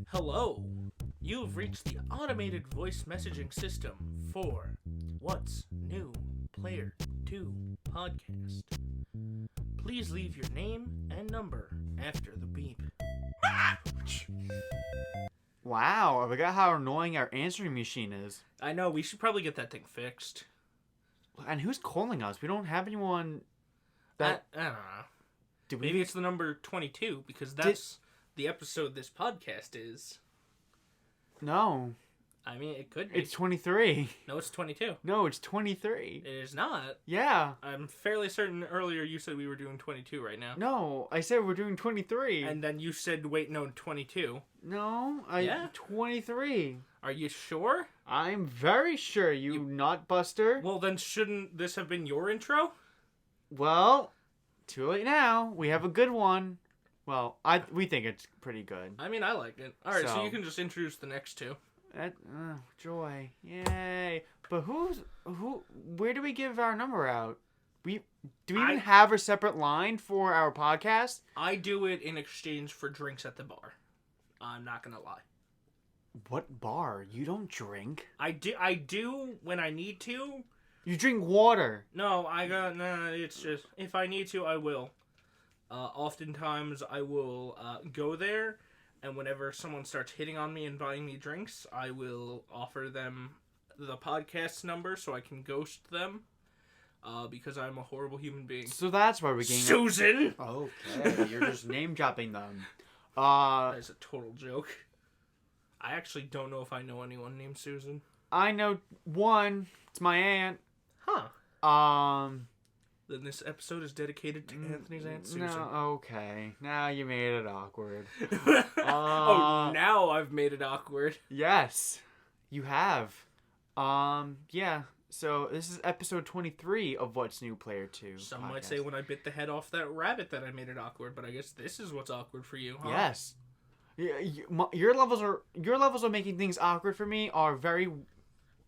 Hello. You've reached the automated voice messaging system for What's New Player 2 podcast. Please leave your name and number after the beep. Wow, I forgot how annoying our answering machine is. I know, we should probably get that thing fixed. And who's calling us? We don't have anyone that... I don't know. Maybe it's the number 22, because that's the episode this podcast is. No. I mean, it could be. It's 23. No, it's 22. No, it's 23. It is not. Yeah. I'm fairly certain earlier you said we were doing 22 right now. No, I said we're doing 23. And then you said, wait, no, 22. No, 23. Are you sure? I'm very sure, you nut buster. Well, then shouldn't this have been your intro? Well, too late now. We have a good one. Well, we think it's pretty good. I mean, I like it. Alright, so you can just introduce the next two. Joy. Yay. But where do we give our number out? Do we even have a separate line for our podcast? I do it in exchange for drinks at the bar. I'm not gonna lie. What bar? You don't drink? I do when I need to. You drink water. No, it's just, if I need to, I will. Oftentimes I will go there, and whenever someone starts hitting on me and buying me drinks, I will offer them the podcast number so I can ghost them, because I'm a horrible human being. So that's why we're getting... Susan! Okay, you're just name-dropping them. That is a total joke. I actually don't know if I know anyone named Susan. I know one. It's my aunt. Huh. Then this episode is dedicated to Anthony's Aunt Susan. No, okay. Now you made it awkward. Oh, now I've made it awkward. Yes, you have. Yeah. So this is episode 23 of What's New Player 2. Some podcast. might say when I bit the head off that rabbit that I made it awkward, but I guess this is what's awkward for you, huh? Yes. Your levels of making things awkward for me are very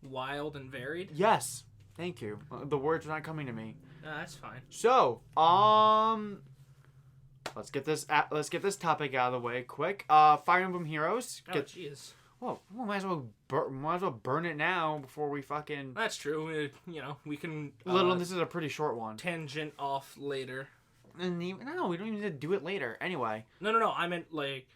wild and varied. Yes. Thank you. The words are not coming to me. That's fine. So, let's get this topic out of the way quick. Fire Emblem Heroes. Oh, jeez. Well, might as well burn it now before we fucking... That's true. We can... This is a pretty short one. Tangent off later. No, we don't even need to do it later. Anyway. No. I meant, like...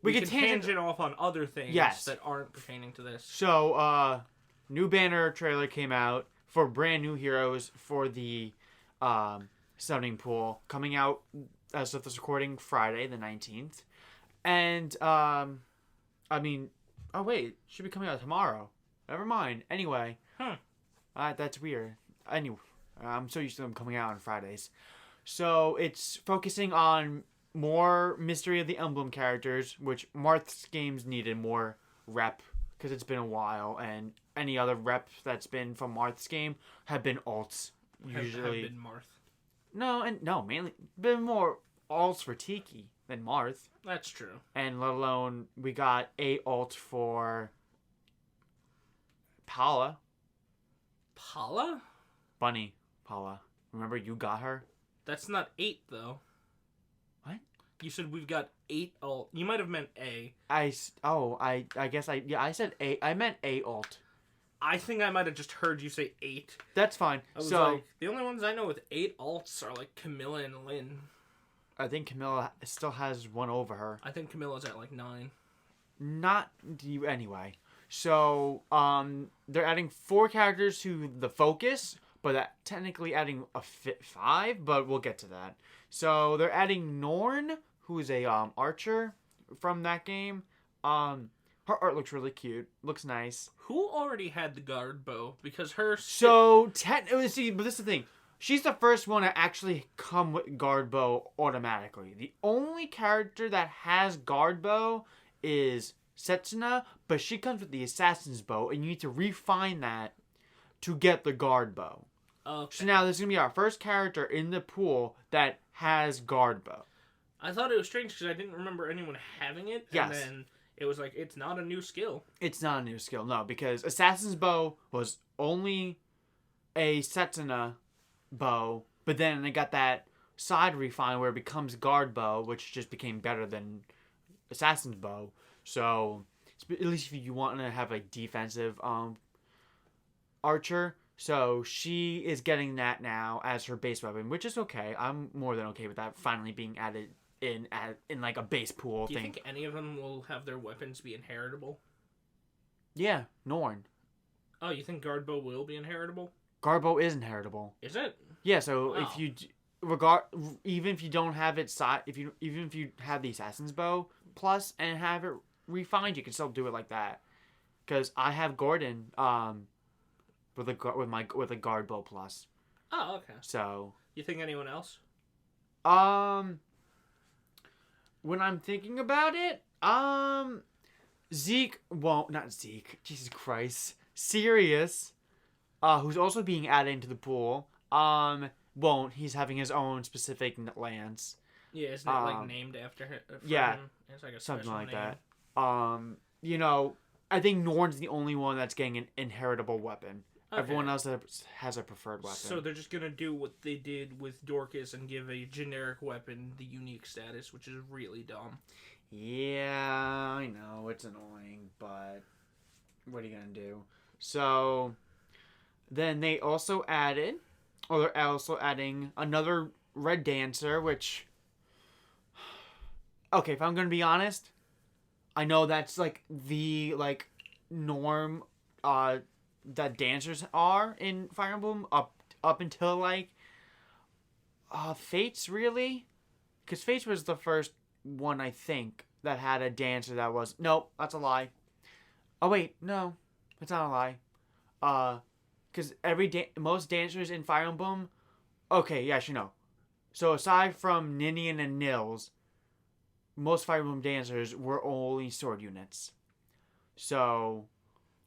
We can tangent off on other things that aren't pertaining to this. So, new banner trailer came out for brand new heroes for the summoning pool, coming out as of this recording Friday the 19th. And, oh wait, it should be coming out tomorrow. Never mind. Anyway. That's weird. Anyway, I'm so used to them coming out on Fridays. So, it's focusing on more Mystery of the Emblem characters, which Marth's games needed more rep, because it's been a while, and any other rep that's been from Marth's game have been alts. Usually. Have been Marth. No, mainly been more alts for Tiki than Marth. That's true. And let alone, we got a alt for Paula. Paula? Bunny Paula. Remember you got her? That's not 8, though. What? You said we've got 8 alt. You might have meant A. I guess I said A. I meant A alt. I think I might have just heard you say 8. That's fine. I was like, the only ones I know with 8 alts are like Camilla and Lynn. I think Camilla still has one over her. I think Camilla's at like 9. Not you anyway. So, they're adding 4 characters to the focus, but that technically adding a 5, but we'll get to that. So, they're adding Norn, who is a archer from that game. Her art looks really cute. Looks nice. Who already had the guard bow? Because her... So, see, but this is the thing. She's the first one to actually come with guard bow automatically. The only character that has guard bow is Setsuna, but she comes with the assassin's bow, and you need to refine that to get the guard bow. Okay. So now this is going to be our first character in the pool that has guard bow. I thought it was strange because I didn't remember anyone having it. Yes. And then it was like, it's not a new skill. It's not a new skill, no, because assassin's bow was only a Setsuna bow, but then they got that side refine where it becomes guard bow, which just became better than assassin's bow. So at least if you want to have a defensive archer. So she is getting that now as her base weapon, which is okay. I'm more than okay with that finally being added in like a base pool Do you thing. think any of them will have their weapons be inheritable? Yeah, Norn. Oh, you think guard bow will be inheritable? Guard bow is inheritable. Is it? Yeah, so Wow. if you even if you don't have it even if you have the assassin's bow plus and have it refined, you can still do it like that. Cuz I have Gordon with a guard bow plus. Oh, okay. So, You think anyone else? when I'm thinking about it, Zeke won't, not Zeke, Jesus Christ, Sirius, who's also being added into the pool, won't. He's having his own specific lance. Yeah, isn't it like named after him? Yeah, him? It's like a something special like name. that. You know, I think Norn's the only one that's getting an inheritable weapon. Okay. Everyone else has a preferred weapon. So they're just gonna do what they did with Dorcas and give a generic weapon the unique status, which is really dumb. Yeah, I know, it's annoying, but what are you gonna do? So then they're also adding another red dancer, which, okay, if I'm gonna be honest, I know that's like the norm that dancers are in Fire Emblem up until like Fates, really, because Fates was the first one I think that had a dancer that was, nope, that's a lie. Oh wait, no, it's not a lie. Because most dancers in Fire Emblem, okay, yes, you know. So aside from Ninian and Nils, most Fire Emblem dancers were only sword units. So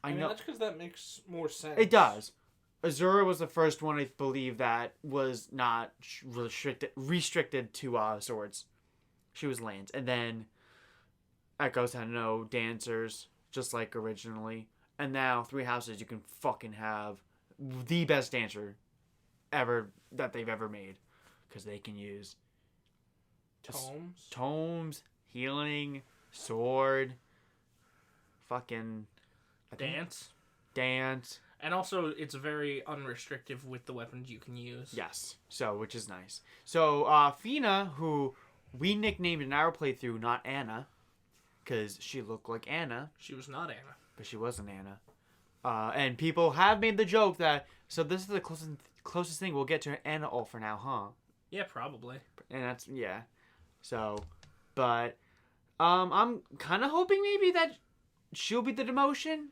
I know that's because that makes more sense. it does. Azura was the first one, I believe, that was not restricted to swords. She was lands, and then Echoes had no dancers, just like originally. And now Three Houses, you can fucking have the best dancer ever that they've ever made, because they can use tomes, healing, sword, fucking dance. And also, it's very unrestrictive with the weapons you can use. Yes, so which is nice. So Fina, who we nicknamed in our playthrough not Anna, because she looked like Anna. She was not Anna. But she wasn't Anna. And people have made the joke that, so this is the closest thing we'll get to an Anna ult for now, huh? Yeah, probably. And that's, yeah. So, but, I'm kind of hoping maybe that she'll be the demotion.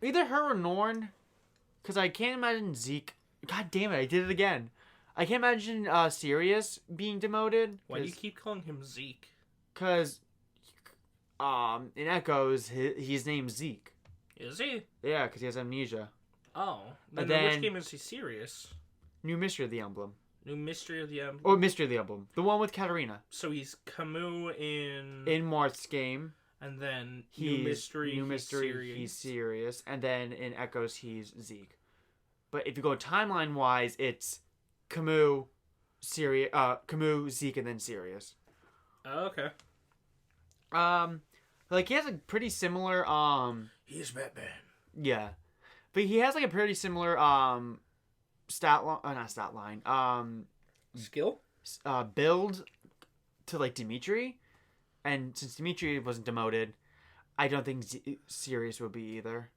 Either her or Norn. Because I can't imagine Zeke. God damn it, I did it again. I can't imagine Sirius being demoted. Why do you keep calling him Zeke? Because, in Echoes, his name's Zeke. Is he? Yeah, because he has amnesia. Oh. Then which game is he serious? New Mystery of the Emblem. New Mystery of the Emblem? Or Mystery of the Emblem. The one with Katarina. So he's Camus in Marth's game. And then New Mystery, he's serious. And then in Echoes, he's Zeke. But if you go timeline-wise, it's Camus, Zeke, and then Sirius. Oh, okay. He has a pretty similar, He's Batman. Yeah. But he has, a pretty similar, not stat line, skill? Build to, Dimitri. And since Dimitri wasn't demoted, I don't think Sirius would be either.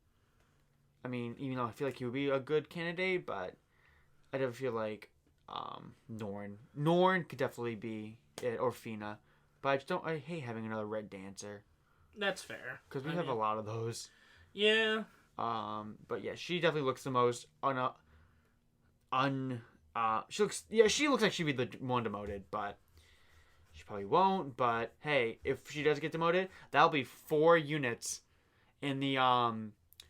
I mean, even though I feel like he would be a good candidate, but I don't feel like Norn. Norn could definitely be it, or Fina. But I hate having another red dancer. That's fair. Because we have a lot of those. Yeah. But yeah, she definitely looks the most she looks like she'd be the one demoted, but she probably won't. But hey, if she does get demoted, that'll be 4 units in the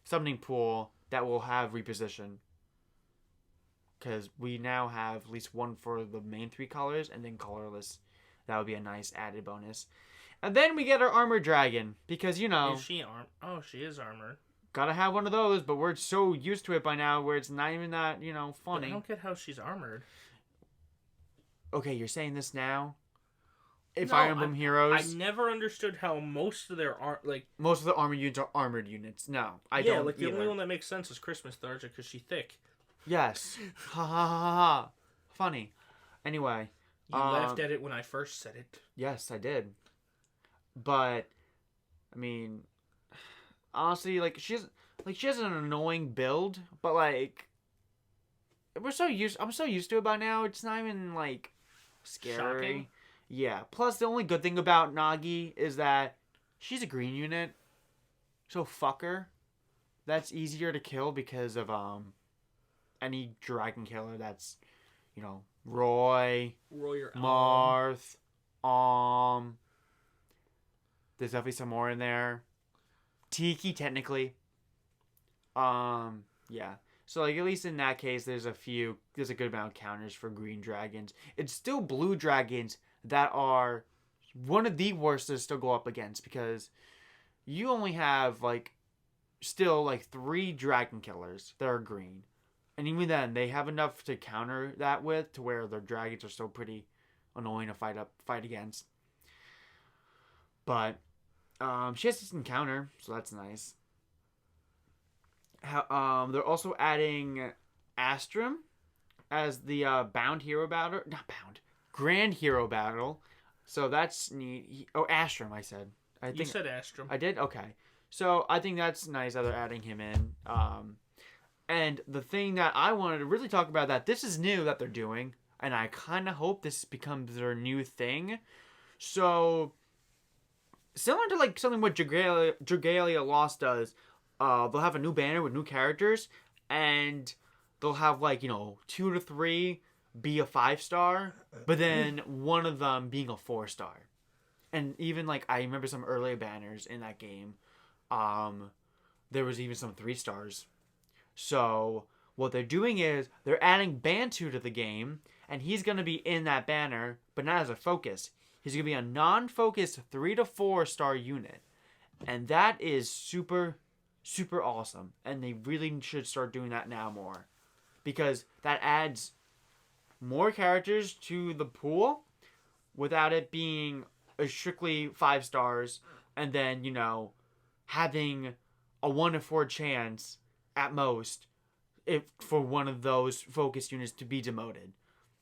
summoning pool that will have reposition. Because we now have at least one for the main 3 colors and then colorless. That would be a nice added bonus. And then we get our armored dragon. Because, Is she armed? Oh, she is armored. Gotta have one of those, but we're so used to it by now where it's not even that, funny. But I don't get how she's armored. Okay, you're saying this now? Fire Emblem Heroes. I never understood how most of their most of the armor units are armored units. No, I don't. Yeah, like the either. only one that makes sense is Christmas Tharja because she's thick. Yes. Ha ha ha ha. Funny. Anyway. You laughed at it when I first said it. Yes, I did. But, I mean, honestly, like she has an annoying build, but like I'm so used to it by now. It's not even like scary. Shocking. Yeah. Plus, the only good thing about Nagi is that she's a green unit, so fuck her. That's easier to kill because of any dragon killer that's, Roy or Marth, there's definitely some more in there. Tiki, technically. Yeah. So, like, at least in that case, there's a good amount of counters for green dragons. It's still blue dragons that are one of the worst to still go up against because you only have, still 3 dragon killers that are green. And even then, they have enough to counter that with to where their dragons are still pretty annoying to fight against. But she has this encounter, so that's nice. They're also adding Astrum as the bound hero battle. Not bound. Grand hero battle. So that's neat. Astrum, I said. You said Astrum. I did? Okay. So I think that's nice that they're adding him in. And the thing that I wanted to really talk about that this is new that they're doing, and I kind of hope this becomes their new thing. So, similar to something what Dragalia Lost does, they'll have a new banner with new characters, and they'll have 2 to 3 be a 5-star, but then one of them being a 4-star. And even I remember some earlier banners in that game, there was even some 3-stars. So, what they're doing is, they're adding Bantu to the game, and he's going to be in that banner, but not as a focus. He's going to be a non-focused 3 to 4-star unit. And that is super, super awesome. And they really should start doing that now more. Because that adds more characters to the pool, without it being a strictly 5 stars, and then, having a 1 to 4 chance at most for one of those focus units to be demoted.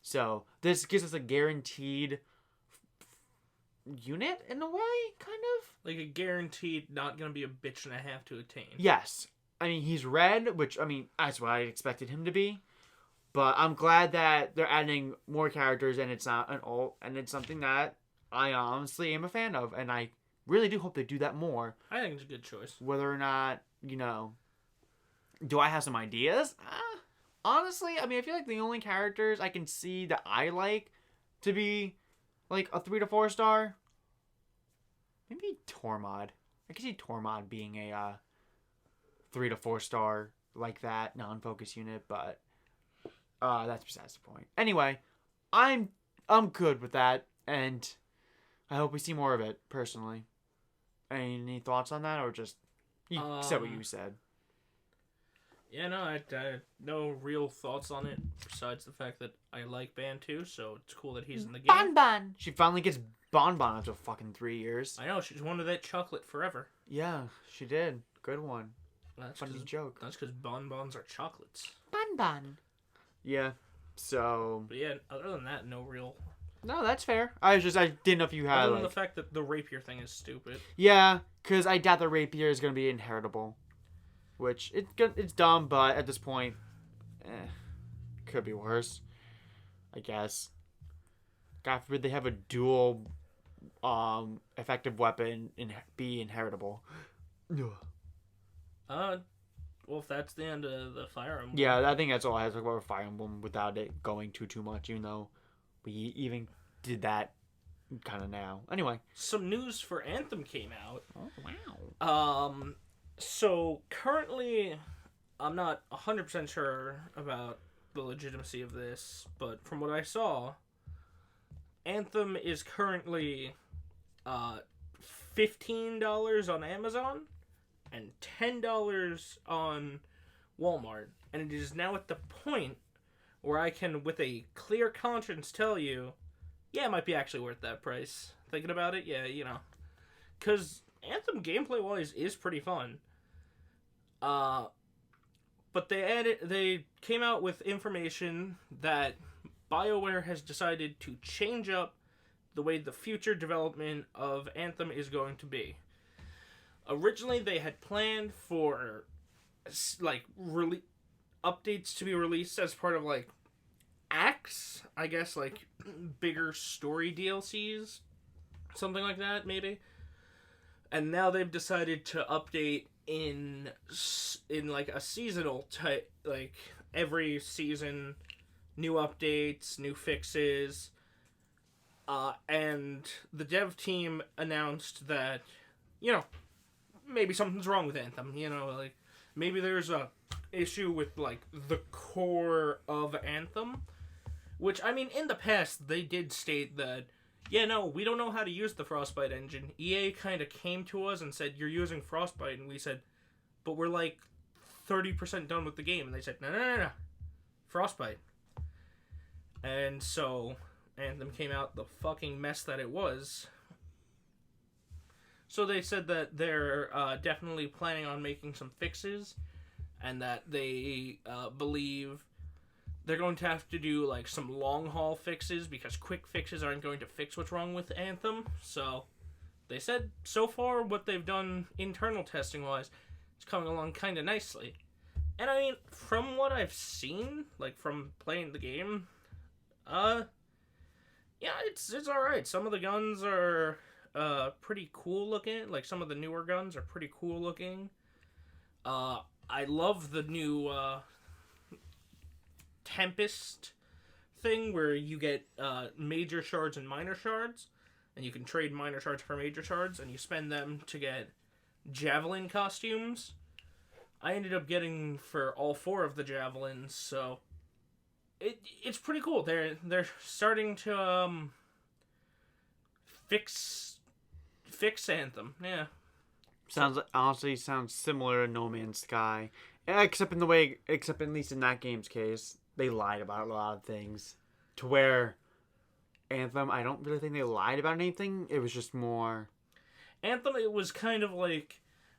So this gives us a guaranteed unit in a way, kind of like a guaranteed not gonna be a bitch and a half to attain. Yes, I mean he's red, which that's what I expected him to be. But I'm glad that they're adding more characters, and it's not an alt, and it's something that I honestly am a fan of, and I really do hope they do that more. I think it's a good choice. Whether or not do I have some ideas? Honestly, I feel like the only characters I can see that I like to be a 3 to 4-star, maybe Tormod. I can see Tormod being a 3 to 4-star like that non-focus unit, but that's besides the point. Anyway, I'm good with that, and I hope we see more of it. Personally, any thoughts on that, or just you said what you said? Yeah, no, I no real thoughts on it besides the fact that I like Bantu, so it's cool that he's in the game. Bonbon! She finally gets Bonbon after fucking 3 years. I know, she's wanted that chocolate forever. Yeah, she did. Good one. That's funny joke. That's because bonbons are chocolates. Bonbon. Yeah, so... But yeah, other than that, no real... No, that's fair. I didn't know if you had... Other than the fact that the rapier thing is stupid. Yeah, because I doubt the rapier is going to be inheritable. Which, it's dumb, but at this point, could be worse, I guess. God forbid they have a dual effective weapon and be inheritable. Well, if that's the end of the Fire Emblem. Yeah, I think that's all I have to talk about Fire Emblem without it going too much, even though we even did that kind of now. Anyway. Some news for Anthem came out. Oh, wow. So, currently, I'm not 100% sure about the legitimacy of this, but from what I saw, Anthem is currently $15 on Amazon and $10 on Walmart. And it is now at the point where I can, with a clear conscience, tell you Yeah, it might be actually worth that price. Thinking about it, yeah, because Anthem gameplay wise is pretty fun. But they came out with information that BioWare has decided to change up the way the future development of Anthem is going to be. Originally, they had planned for updates to be released as part of acts, I guess, bigger story DLCs, something like that, maybe. And now they've decided to update in a seasonal type, every season, new updates, new fixes. And the dev team announced that, maybe something's wrong with Anthem. Maybe there's a issue with the core of Anthem, which, I mean, in the past they did state that, we don't know how to use the Frostbite engine. EA kind of came to us and said, you're using Frostbite, and we said, but we're 30% done with the game, and they said, no, Frostbite. And so Anthem came out the fucking mess that it was. So they said that they're definitely planning on making some fixes, and that they believe they're going to have to do some long haul fixes, because quick fixes aren't going to fix what's wrong with Anthem. So they said so far what they've done internal testing wise is coming along kind of nicely. And I mean, from what I've seen, from playing the game, yeah, it's all right. Some of the guns are pretty cool looking. Some of the newer guns are pretty cool looking. I love the new Tempest thing where you get major shards and minor shards, and you can trade minor shards for major shards, and you spend them to get javelin costumes. I ended up getting for all 4 of the javelins, so it's pretty cool. They're starting to fix Anthem. Yeah. Honestly sounds similar to No Man's Sky, except at least in that game's case, they lied about a lot of things. To where Anthem, I don't really think they lied about anything. It was just more Anthem. It was kind of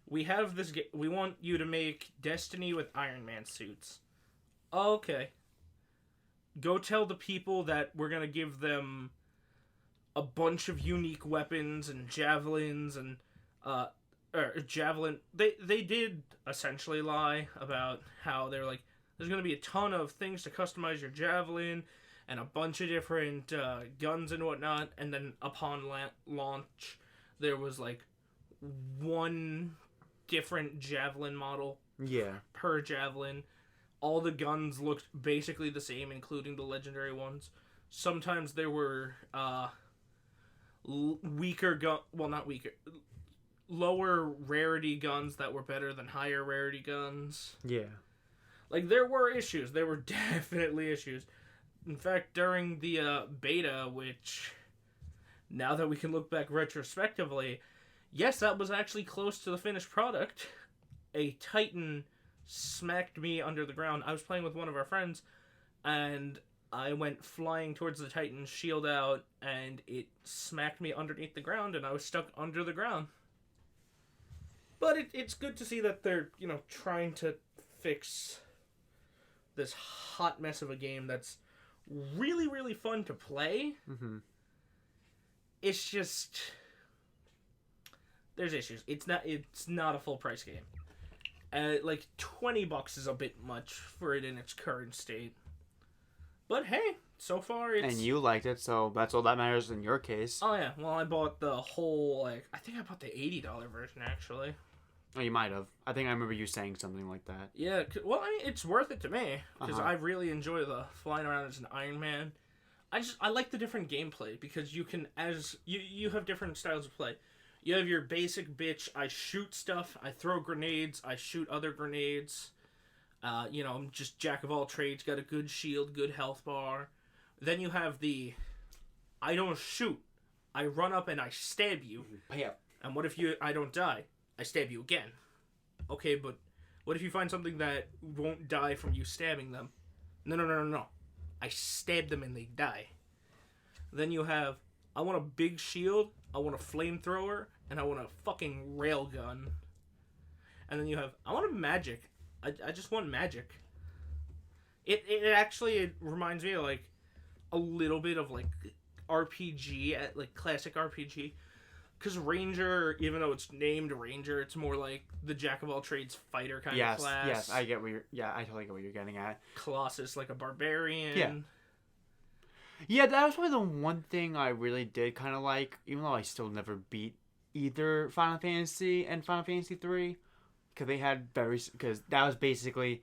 we have this. We want you to make Destiny with Iron Man suits. Okay. Go tell the people that we're gonna give them a bunch of unique weapons and javelins and javelin. They did essentially lie about how they're there's gonna be a ton of things to customize your javelin and a bunch of different guns and whatnot. And then upon launch, there was one different javelin model. Yeah. Per javelin. All the guns looked basically the same, including the legendary ones. Sometimes there were weaker gun. Well, not weaker. Lower rarity guns that were better than higher rarity guns. Yeah. There were issues. There were definitely issues. In fact, during the beta, which, now that we can look back retrospectively, yes, that was actually close to the finished product. A Titan smacked me under the ground. I was playing with one of our friends, and I went flying towards the Titan's shield out, and it smacked me underneath the ground, and I was stuck under the ground. But it's good to see that they're, trying to fix this hot mess of a game that's really, really fun to play. Mm-hmm. It's just, there's issues. It's not a full price game. $20 is a bit much for it in its current state. But hey, so far it's... And you liked it, so that's all that matters in your case. Oh yeah, well I bought the whole, I think I bought the $80 version actually. Oh, you might have. I think I remember you saying something like that. Yeah, well, I mean, it's worth it to me, because I really enjoy the flying around as an Iron Man. I like the different gameplay, because you can, you have different styles of play. You have your basic bitch, I shoot stuff, I throw grenades, I shoot other grenades. I'm just jack of all trades, got a good shield, good health bar. Then you have the, I don't shoot, I run up and I stab you. Yeah. And what if I don't die? I stab you again. Okay, but what if you find something that won't die from you stabbing them? No. I stab them and they die. Then you have, I want a big shield, I want a flamethrower, and I want a fucking railgun. And then you have, I want a magic. I just want magic. It reminds me of, like, a little bit of, like, RPG, like, classic RPG. Because Ranger, even though it's named Ranger, it's more like the jack-of-all-trades fighter kind of class. Yes, I get what you're... Yeah, I totally get what you're getting at. Colossus, like a barbarian. Yeah, that was probably the one thing I really did kind of like, even though I still never beat either Final Fantasy and Final Fantasy 3. Because they had because that was basically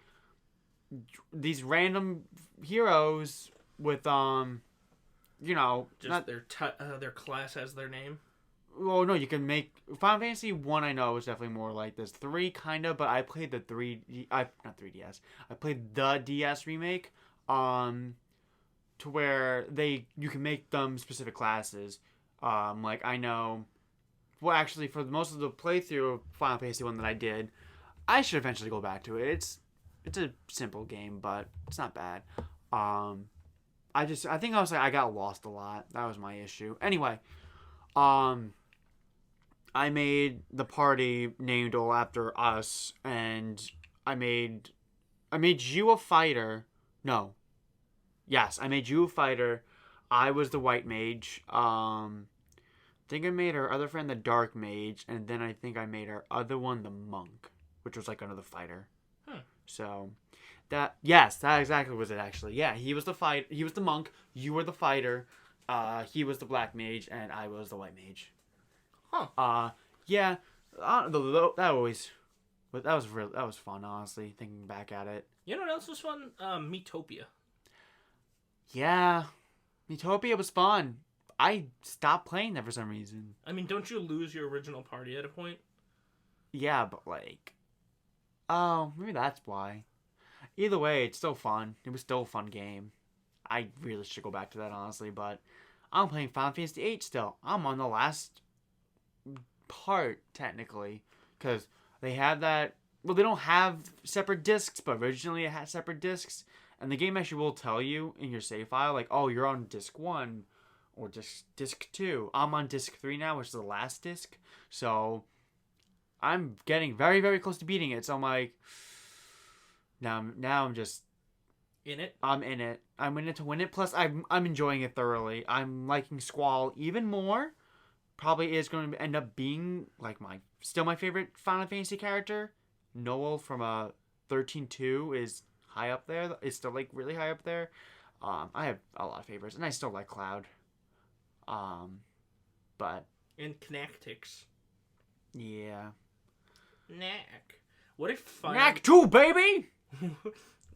these random heroes with, you know... Just their class has their name. Well, no, you can make Final Fantasy 1. I know is definitely more like this. 3 kind of, but I played the not 3DS. I played the DS remake, to where you can make them specific classes. Like I know, well, actually, for most of the playthrough of Final Fantasy 1 that I did, I should eventually go back to it. It's a simple game, but it's not bad. I think I got lost a lot. That was my issue. Anyway, I made the party named all after us, and I made you a fighter. No. Yes, I made you a fighter. I was the white mage. I think I made our other friend the dark mage, and then I think I made our other one the monk, which was like another fighter. So, that exactly was it actually. Yeah, he was the monk, you were the fighter, he was the black mage, and I was the white mage. Yeah, that was fun, honestly, thinking back at it. You know what else was fun? Miitopia. Yeah, Miitopia was fun. I stopped playing that for some reason. I mean, don't you lose your original party at a point? Yeah, but like... Oh, maybe that's why. Either way, it's still fun. It was still a fun game. I really should go back to that, honestly, but... I'm playing Final Fantasy VIII still. I'm on the last part, technically. Because they have that... Well, they don't have separate discs, but originally it had separate discs. And the game actually will tell you in your save file, like, oh, you're on disc 1 or disc 2. I'm on disc 3 now, which is the last disc. So, I'm getting very, very close to beating it. So I'm like, now I'm just... In it? I'm in it. I'm in it to win it. Plus, I'm enjoying it thoroughly. I'm liking Squall even more. Probably is going to end up being, like, still my favorite Final Fantasy character. Noel from 13-2 is... high up there. It's still like really high up there. I have a lot of favorites, and I still like Cloud. But and Knacktix. Yeah. Knack. What if Fire? Knack 2, baby.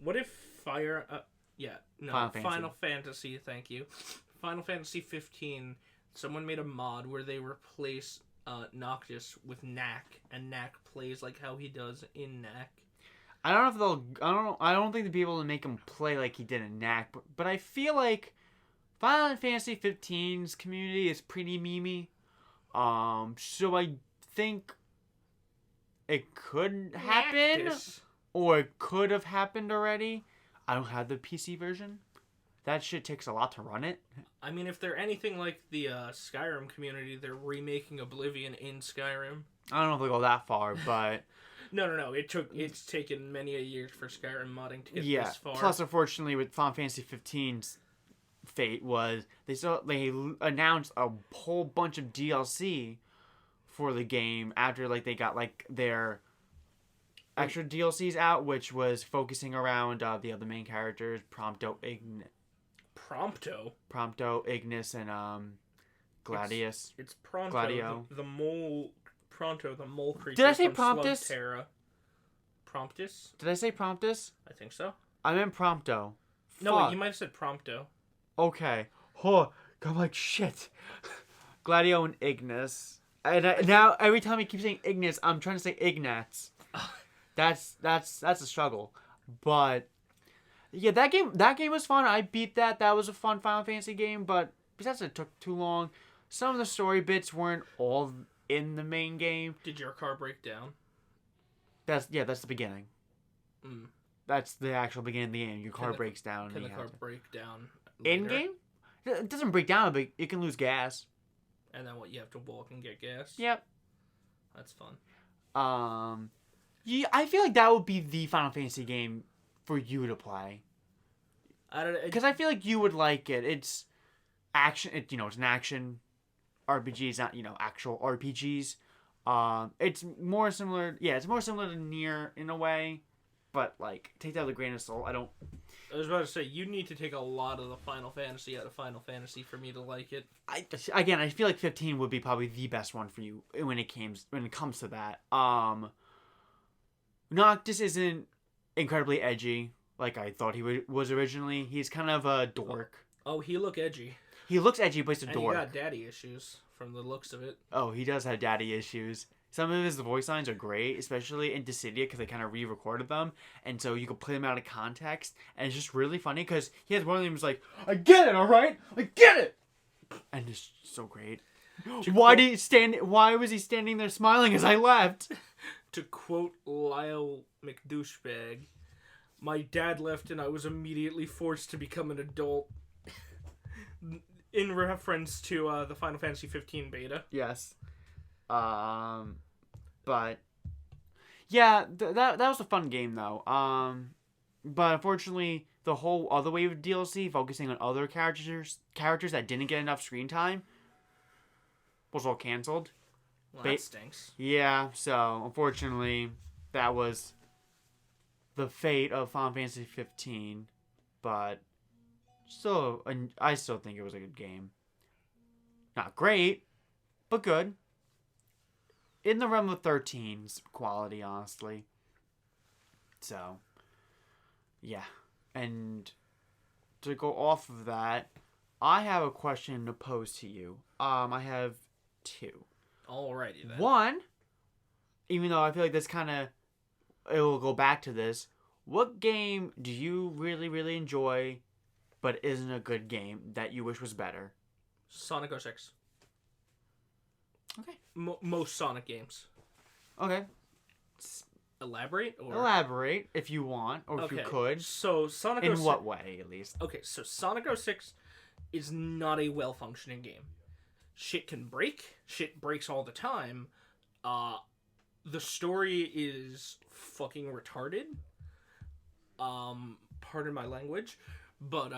What if Fire? Yeah. No. Final Fantasy. Thank you. Final Fantasy 15. Someone made a mod where they replace Noctis with Knack, and Knack plays like how he does in Knack. I don't know if they'll... I don't think they'll be able to make him play like he did in Knack, but I feel like Final Fantasy 15's community is pretty memey. So I think it could happen, or it could have happened already. I don't have the PC version. That shit takes a lot to run it. I mean, if they're anything like the Skyrim community, they're remaking Oblivion in Skyrim. I don't know if they'll go that far, but... No. It's taken many a year for Skyrim modding to get this far. Plus, unfortunately, with Final Fantasy 15's fate was they announced a whole bunch of DLC for the game after like they got like their extra DLCs out, which was focusing around the other main characters, Prompto, Ignis, and Gladius. It's Pronto, Gladio. the mole. Pronto, the mole creature. Did I say from Promptus? Slugterra. Promptus? Did I say Promptus? I think so. I meant Prompto. No, wait, you might have said Prompto. Okay. Oh, I'm like, shit. Gladio and Ignis. And now, every time he keeps saying Ignis, I'm trying to say Ignatz. That's a struggle. But, yeah, that game was fun. I beat that. That was a fun Final Fantasy game, but besides it took too long. Some of the story bits weren't all in the main game. Did your car break down? That's the beginning. That's the actual beginning of the game. Your car breaks down. Can the car break down later? In game? It doesn't break down, but it can lose gas. And then what? You have to walk and get gas. Yep. That's fun. Yeah, I feel like that would be the Final Fantasy game for you to play. Because I feel like you would like it. It's action. It's an action RPG. It's not actual RPGs. It's more similar. Yeah, it's more similar to Nier in a way, but like take that with a grain of salt. I was about to say you need to take a lot of the Final Fantasy out of Final Fantasy for me to like it. I feel like 15 would be probably the best one for you when it comes to that. Noctis isn't incredibly edgy like I thought he was originally. He's kind of a dork. Oh, he look edgy. He looks edgy, but he's a dork. He got daddy issues from the looks of it. Oh, he does have daddy issues. Some of his voice lines are great, especially in Dissidia, because they kind of re-recorded them, and so you can play them out of context, and it's just really funny, because he has one of them who's like, I get it, alright? I get it! And it's so great. Why was he standing there smiling as I left? To quote Lyle McDouchebag, my dad left and I was immediately forced to become an adult. In reference to the Final Fantasy 15 beta. Yes. But yeah, that was a fun game though. But unfortunately, the whole other wave of DLC focusing on other characters that didn't get enough screen time was all canceled. Well, that stinks. Yeah, so unfortunately, that was the fate of Final Fantasy 15. But I still think it was a good game. Not great, but good. In the realm of 13's quality, honestly. So, yeah. And to go off of that, I have a question to pose to you. I have two. Alrighty then. One, even though I feel like this it will go back to this, what game do you really, really enjoy but isn't a good game that you wish was better? Sonic 06. Okay. Most Sonic games. Okay. Elaborate? Elaborate if you want, or if you could. So Sonic 06... In what way, at least? Okay, so Sonic 06 is not a well-functioning game. Shit can break. Shit breaks all the time. The story is fucking retarded. Pardon my language. But,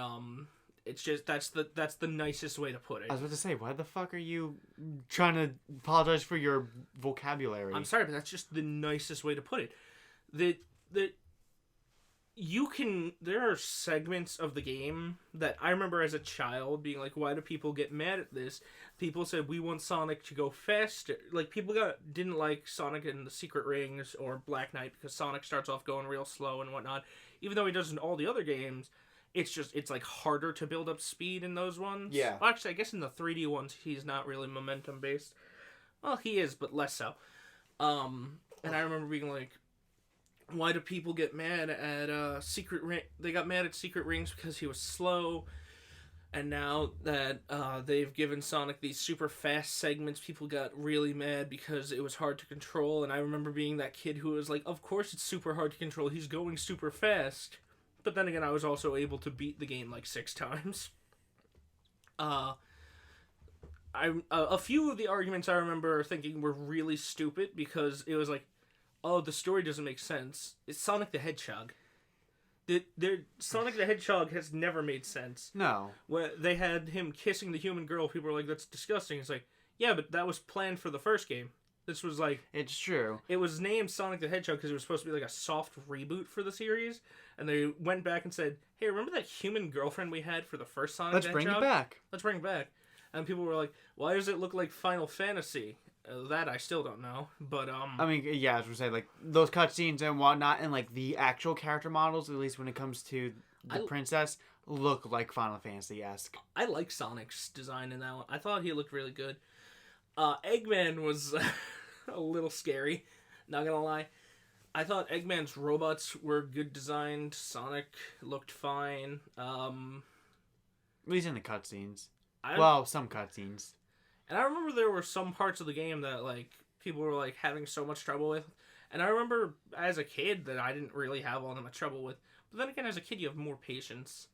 it's just, that's the nicest way to put it. I was about to say, why the fuck are you trying to apologize for your vocabulary? I'm sorry, but that's just the nicest way to put it. There are segments of the game that I remember as a child being like, why do people get mad at this? People said, we want Sonic to go faster. Like, people didn't like Sonic and the Secret Rings or Black Knight because Sonic starts off going real slow and whatnot. Even though he does in all the other games, it's like harder to build up speed in those ones. Yeah. Well, actually, I guess in the 3D ones, he's not really momentum based. Well, he is, but less so. And I remember being like, why do people get mad at Secret Ring? They got mad at Secret Rings because he was slow. And now that they've given Sonic these super fast segments, people got really mad because it was hard to control. And I remember being that kid who was like, of course it's super hard to control. He's going super fast. But then again, I was also able to beat the game like 6 times. A few of the arguments I remember thinking were really stupid because it was like, oh, the story doesn't make sense. It's Sonic the Hedgehog. Sonic the Hedgehog has never made sense. No. When they had him kissing the human girl, people were like, that's disgusting. It's like, yeah, but that was planned for the first game. This was like... It's true. It was named Sonic the Hedgehog because it was supposed to be like a soft reboot for the series. And they went back and said, hey, remember that human girlfriend we had for the first Sonic the Hedgehog? Let's bring it back. Let's bring it back. And people were like, why does it look like Final Fantasy? That I still don't know. But, I mean, yeah, as we say, like, those cutscenes and whatnot, and, like, the actual character models, at least when it comes to the princess, look like Final Fantasy-esque. I like Sonic's design in that one. I thought he looked really good. Eggman was... a little scary, not gonna lie. I thought Eggman's robots were good designed. Sonic looked fine. At least in the cutscenes. Some cutscenes. And I remember there were some parts of the game that like people were like having so much trouble with. And I remember as a kid that I didn't really have all that much trouble with. But then again, as a kid, you have more patience.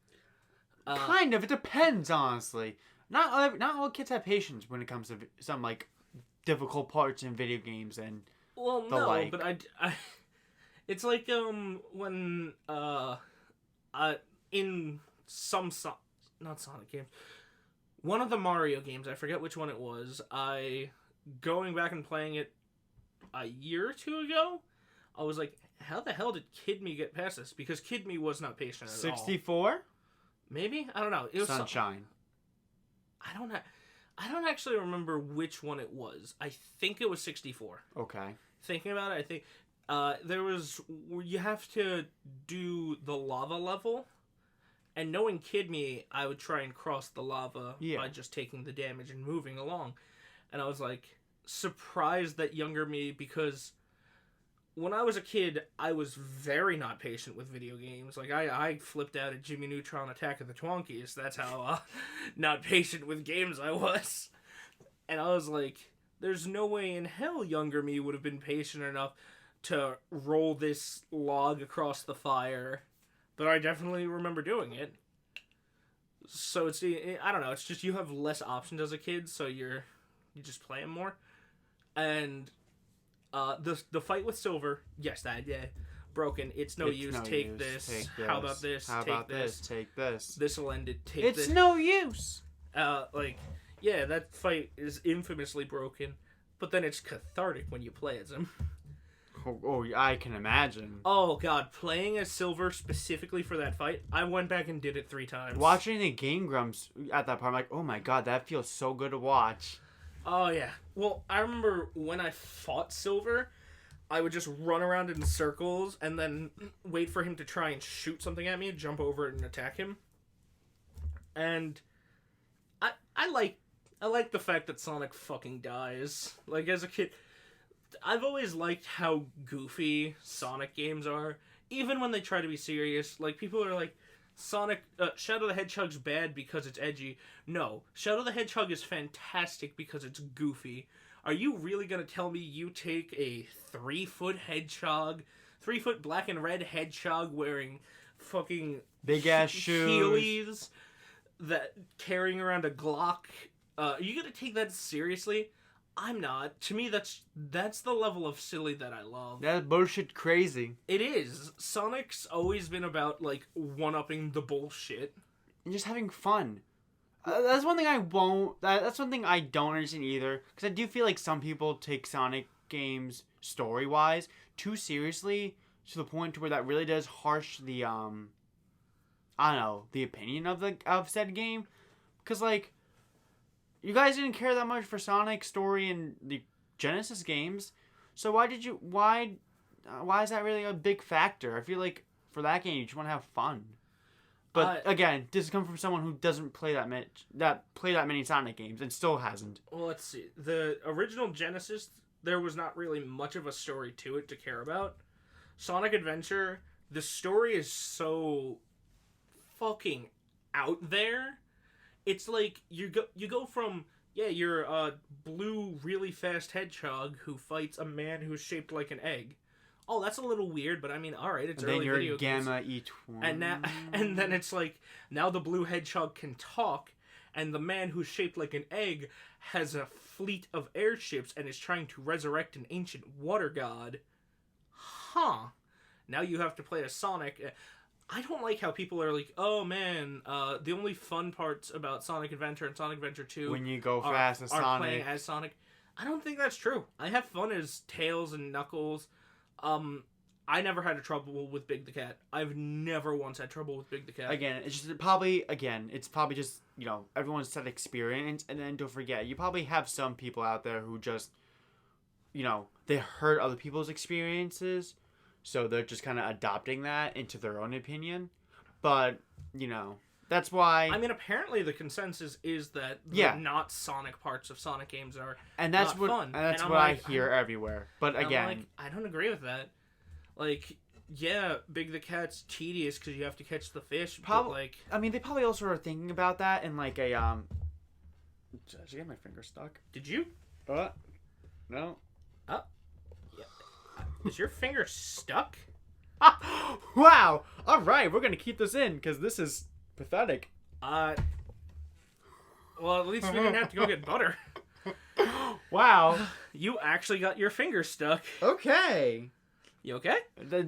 Kind of. It depends, honestly. Not all kids have patience when it comes to some like difficult parts in video games and Well, the no, like. but it's like when in some not Sonic games, one of the Mario games, I forget which one it was. Going back and playing it a year or two ago, I was like, how the hell did Kid Me get past this? Because Kid Me was not patient at all. 64? Maybe? I don't know. It was Sunshine. I don't actually remember which one it was. I think it was 64. Okay. Thinking about it, I think there was, you have to do the lava level, and knowing Kid Me, I would try and cross the lava by just taking the damage and moving along. And I was like surprised that younger me, because when I was a kid, I was very not patient with video games. Like, I flipped out at Jimmy Neutron Attack of the Twonkies. That's how not patient with games I was. And I was like, there's no way in hell younger me would have been patient enough to roll this log across the fire. But I definitely remember doing it. So I don't know, it's just you have less options as a kid, so you just play them more. And the fight with Silver, yes, that broken. It's no use. Take this. How about this? How about this? Take this. This'll end it. Take this. It's no use. That fight is infamously broken, but then it's cathartic when you play as him. Oh, I can imagine. Oh god, playing as Silver specifically for that fight, I went back and did it 3 times. Watching the Game Grumps at that part, I'm like, oh my god, that feels so good to watch. Oh yeah. Well, I remember when I fought Silver, I would just run around in circles and then wait for him to try and shoot something at me, jump over it and attack him. And I like the fact that Sonic fucking dies. Like, as a kid, I've always liked how goofy Sonic games are. Even when they try to be serious, like, people are like, Shadow the Hedgehog's bad because it's edgy. No, Shadow the Hedgehog is fantastic because it's goofy. Are you really gonna tell me you take a 3-foot hedgehog, 3-foot black and red hedgehog wearing fucking big ass shoes, Heelys, that carrying around a Glock? Are you gonna take that seriously? I'm not. To me, that's the level of silly that I love. That's bullshit crazy. It is. Sonic's always been about, like, one-upping the bullshit. And just having fun. That's one thing I won't... That's one thing I don't understand either. Because I do feel like some people take Sonic games, story-wise, too seriously, to the point to where that really does harsh the, I don't know, the opinion of said game. Because, like, you guys didn't care that much for Sonic's story in the Genesis games, so why is that really a big factor? I feel like for that game you just want to have fun. But again, this is coming from someone who doesn't play that many Sonic games and still hasn't. Well, let's see. The original Genesis, there was not really much of a story to it to care about. Sonic Adventure, the story is so fucking out there. It's like you go from, you're a blue really fast hedgehog who fights a man who's shaped like an egg. Oh, that's a little weird, but I mean, all right, it's early video games. Gamma E20. And then it's like, now the blue hedgehog can talk, and the man who's shaped like an egg has a fleet of airships and is trying to resurrect an ancient water god. Huh. Now you have to play as Sonic. I don't like how people are like, oh man, the only fun parts about Sonic Adventure and Sonic Adventure 2 when you go fast as Sonic. Are playing as Sonic. I don't think that's true. I have fun as Tails and Knuckles. I never had trouble with Big the Cat. I've never once had trouble with Big the Cat. Again, it's probably just, everyone's set experience, and then don't forget, you probably have some people out there who just, they hurt other people's experiences, so they're just kind of adopting that into their own opinion. But, that's why... I mean, apparently the consensus is that the not Sonic parts of Sonic games are not fun. And that's what I hear everywhere. But again... I don't agree with that. Like, yeah, Big the Cat's tedious because you have to catch the fish, but like... I mean, they probably also are thinking about that in like a, Did I get my finger stuck? Did you? No. Yeah. Is your finger stuck? Wow! Alright, we're gonna keep this in because this is... pathetic. Uh, well, at least we didn't have to go get butter. Wow. You actually got your finger stuck. Okay. You okay?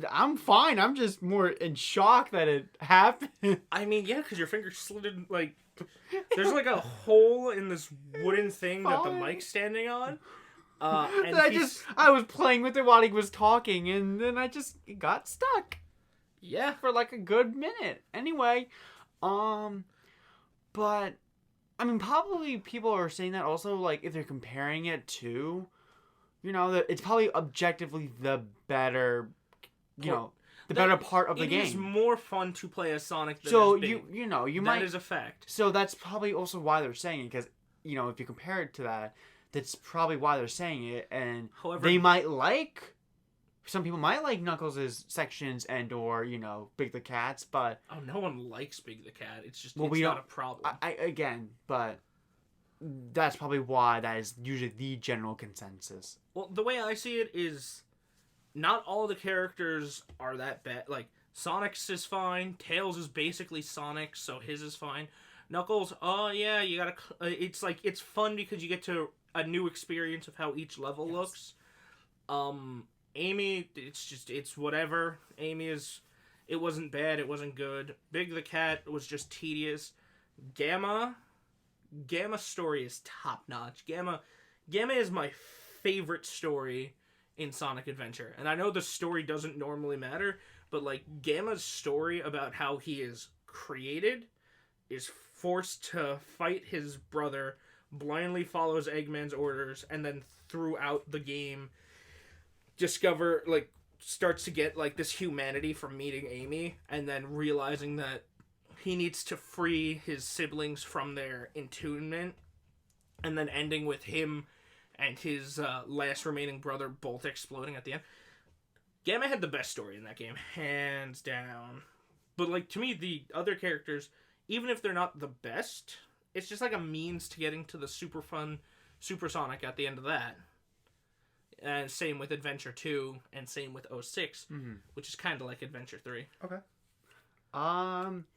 I'm fine. I'm just more in shock that it happened. I mean, yeah, because your finger slid in, like... There's, like, a hole in this wooden thing that the mic's standing on. And I was playing with it while he was talking, and then it got stuck. Yeah. For, like, a good minute. Anyway, but... I mean, probably people are saying that also, like, if they're comparing it to, you know, that it's probably objectively the better, better part of the game. It is more fun to play as Sonic than so as Big. you might... That is a fact. So that's probably also why they're saying it, because, you know, if you compare it to that, that's probably why they're saying it, and However, they might like... Some people might like Knuckles' sections and or, you know, Big the Cat's, but... Oh, no one likes Big the Cat. It's just, it's not a problem. But that's probably why that is usually the general consensus. Well, the way I see it is not all the characters are that bad. Like, Sonic's is fine. Tails is basically Sonic, so his is fine. Knuckles, oh, yeah, you gotta... it's like, it's fun because you get to a new experience of how each level looks. Amy, it's whatever. Amy it wasn't bad, it wasn't good. Big the Cat was just tedious. Gamma's story is top-notch. Gamma is my favorite story in Sonic Adventure. And I know the story doesn't normally matter, but, like, Gamma's story about how he is created, is forced to fight his brother, blindly follows Eggman's orders, and then throughout the game... starts to get, like, this humanity from meeting Amy, and then realizing that he needs to free his siblings from their entombment, and then ending with him and his last remaining brother both exploding at the end. Gamma had the best story in that game, hands down. But, like, to me, the other characters, even if they're not the best, it's just like a means to getting to the super fun Super Sonic at the end of that. And same with Adventure 2, and same with 06, which is kind of like Adventure 3. Okay.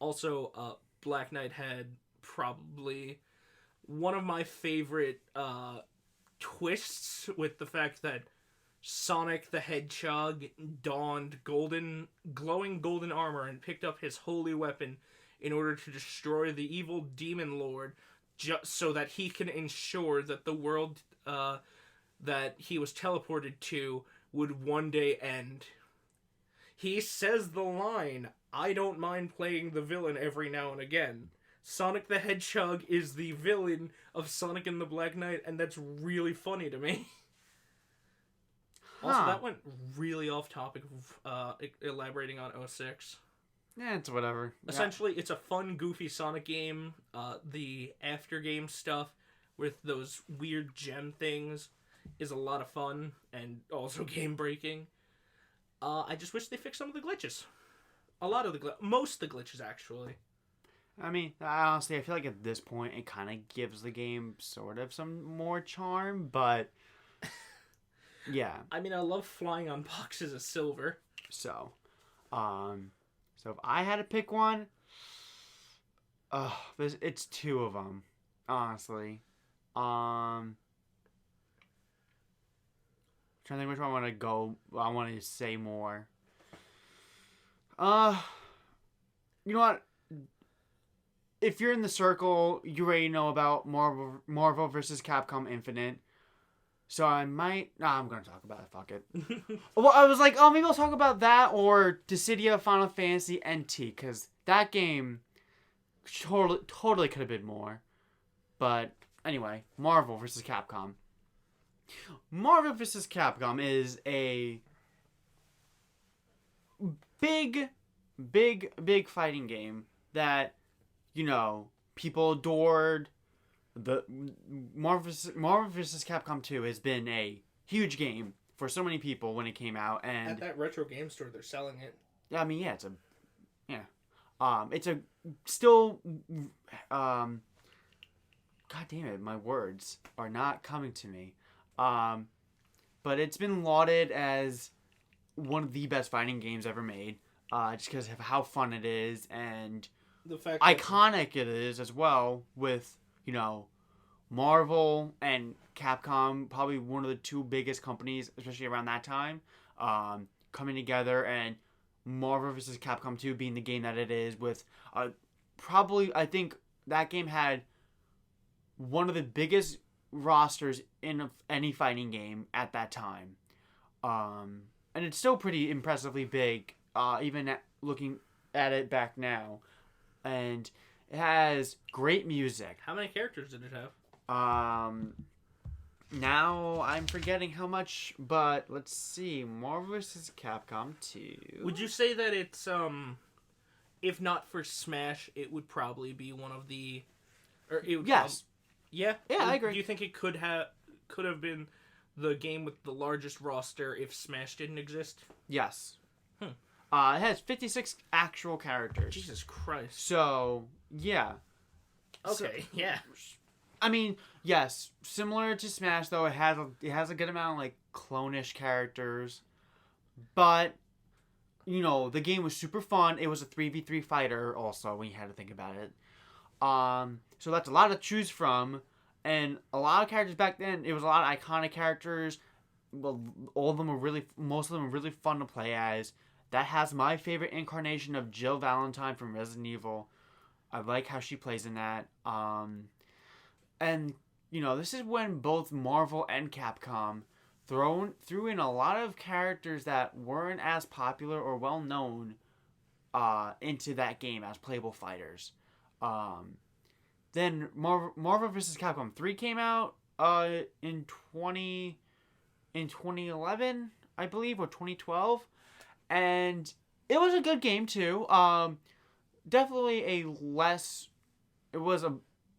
Also, Black Knight had probably one of my favorite twists with the fact that Sonic the Hedgehog donned glowing golden armor and picked up his holy weapon in order to destroy the evil demon lord, just so that he can ensure that the world... that he was teleported to would one day end. He says the line, "I don't mind playing the villain every now and again." Sonic the Hedgehog is the villain of Sonic and the Black Knight, and that's really funny to me. Also, that went really off topic of elaborating on 06. Yeah, it's whatever. Essentially, it's a fun, goofy Sonic game. The after-game stuff with those weird gem things is a lot of fun and also game breaking. I just wish they fixed some of the glitches. Most of the glitches, actually. I mean, honestly, I feel like at this point it kind of gives the game sort of some more charm, but yeah. I mean, I love flying on boxes of silver. So if I had to pick one, it's two of them, honestly. Trying to think which one I want to go. I want to say more. You know what? If you're in the circle, you already know about Marvel vs. Capcom Infinite. So I might... Nah, I'm going to talk about it. Fuck it. Well, I was like, oh, maybe I'll talk about that or Dissidia Final Fantasy NT. Because that game totally could have been more. But anyway, Marvel vs. Capcom. Marvel vs. Capcom is a big fighting game that, you know, people adored. The Marvel vs. Capcom 2 has been a huge game for so many people when it came out, and at that retro game store they're selling it. I mean, yeah, it's a still God damn it, my words are not coming to me. But it's been lauded as one of the best fighting games ever made, just because of how fun it is, and the fact iconic it is as well with, Marvel and Capcom, probably one of the two biggest companies, especially around that time, coming together, and Marvel vs. Capcom 2 being the game that it is with probably, I think that game had one of the biggest rosters in any fighting game at that time. And it's still pretty impressively big, even looking at it back now. And it has great music. How many characters did it have? Now I'm forgetting how much, but let's see. Marvel vs. Capcom 2. Would you say that it's, if not for Smash, it would probably be one of the... Yes. Yeah? Yeah, I agree. Do you think it could have been the game with the largest roster if Smash didn't exist? Yes. It has 56 actual characters. Jesus Christ. So, yeah. Okay, yeah. I mean, yes, similar to Smash though, it has a good amount of clone-ish characters, but the game was super fun. It was a 3v3 fighter also when you had to think about it. So that's a lot to choose from, and a lot of characters back then. It was a lot of iconic characters. Well, most of them were really fun to play as. That has my favorite incarnation of Jill Valentine from Resident Evil. I like how she plays in that. And, this is when both Marvel and Capcom threw in a lot of characters that weren't as popular or well known into that game as playable fighters. Then Marvel vs. Capcom 3 came out in 2011, I believe, or 2012. And it was a good game too. Definitely it was a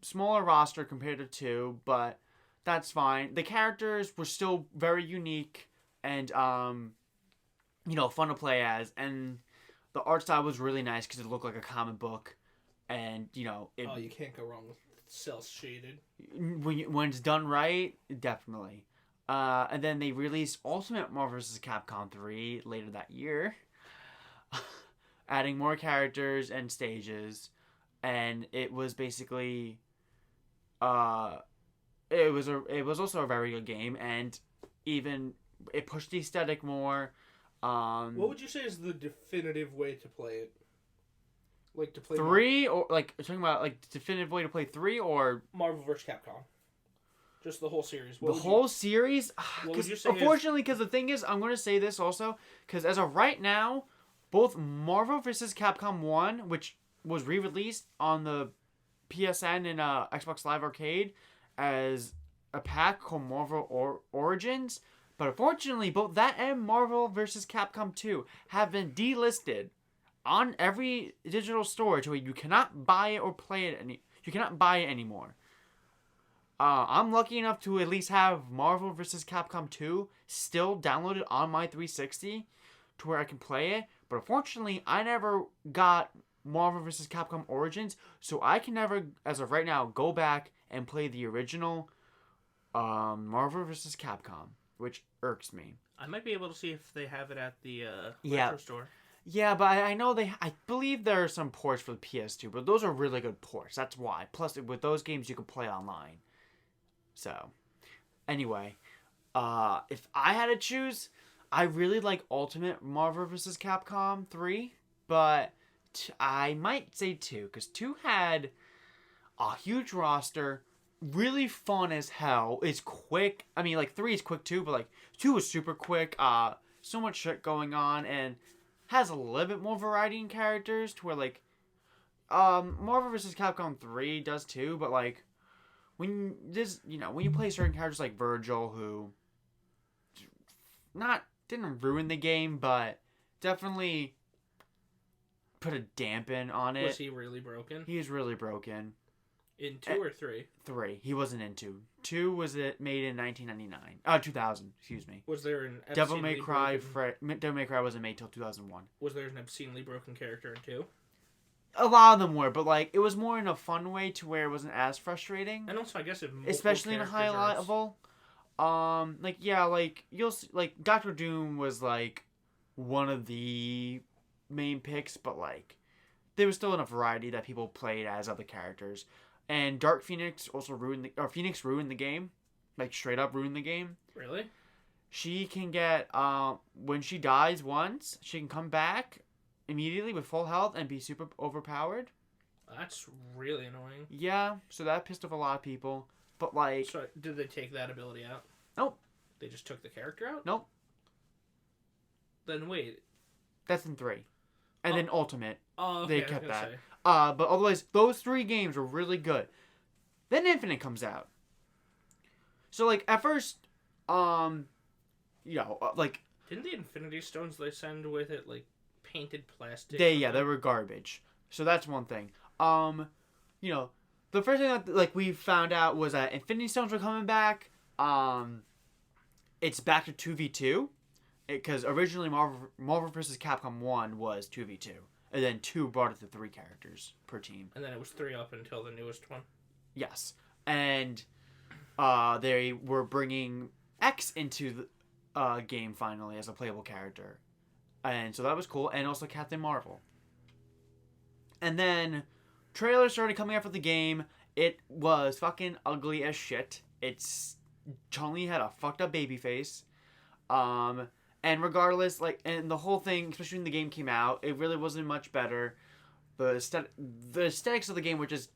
smaller roster compared to 2, but that's fine. The characters were still very unique and fun to play as, and the art style was really nice because it looked like a comic book, and you can't go wrong with cel shaded. When it's done right, definitely. And then they released Ultimate Marvel vs. Capcom 3 later that year, adding more characters and stages, and it was basically, it was also a very good game, and even it pushed the aesthetic more. What would you say is the definitive way to play it? To play 3, or talking about definitive way to play 3 or Marvel vs. Capcom? Just the whole series. Whole series? What would you say? Unfortunately, because the thing is, I'm going to say this also, because as of right now, both Marvel vs. Capcom 1, which was re-released on the PSN and Xbox Live Arcade as a pack called Marvel Origins, but unfortunately, both that and Marvel vs. Capcom 2 have been delisted on every digital store to where you cannot buy it or play it you cannot buy it anymore. I'm lucky enough to at least have Marvel vs. Capcom 2 still downloaded on my 360 to where I can play it. But unfortunately, I never got Marvel vs. Capcom Origins, so I can never, as of right now, go back and play the original Marvel vs. Capcom, which irks me. I might be able to see if they have it at the retro store. Yeah, but I know I believe there are some ports for the PS2, but those are really good ports. That's why. Plus, with those games, you can play online. So, anyway, if I had to choose, I really like Ultimate Marvel vs. Capcom 3, but I might say 2, because 2 had a huge roster, really fun as hell. It's quick. I mean, 3 is quick too, but 2 is super quick. So much shit going on, and has a little bit more variety in characters to where Marvel vs. Capcom 3 does too, but when you play certain characters like Virgil, who didn't ruin the game, but definitely put a dampen on it. Was he really broken? He was really broken. In 2 or 3? 3. He wasn't in 2. 2 was made in 1999. 2000, excuse me. Was there an Devil May Cry wasn't made till 2001. Was there an obscenely broken character in 2? A lot of them were, but it was more in a fun way to where it wasn't as frustrating. And also, I guess if especially in a high level. You'll see, Doctor Doom was one of the main picks, but there was still enough variety that people played as other characters. And Dark Phoenix also Phoenix ruined the game, like straight up ruined the game. Really? She can get when she dies once, she can come back immediately with full health and be super overpowered. That's really annoying. Yeah, so that pissed off a lot of people. But like, so did they take that ability out? Nope. They just took the character out? Nope. Then wait. That's in 3. And then Ultimate. Oh, okay, they kept that. Say. But otherwise, those 3 games were really good. Then Infinite comes out. So like at first, like didn't the Infinity Stones they send with it like painted plastic? They were garbage. So that's one thing. The first thing that like we found out was that Infinity Stones were coming back. It's back to 2v2. Because originally Marvel vs. Capcom 1 was 2v2. And then 2 brought it to 3 characters per team. And then it was 3 up until the newest one. Yes. And they were bringing X into the game finally as a playable character. And so that was cool. And also Captain Marvel. And then trailers started coming out for the game. It was fucking ugly as shit. Chun-Li had a fucked up baby face. And regardless, and the whole thing, especially when the game came out, it really wasn't much better. The aesthetics of the game were just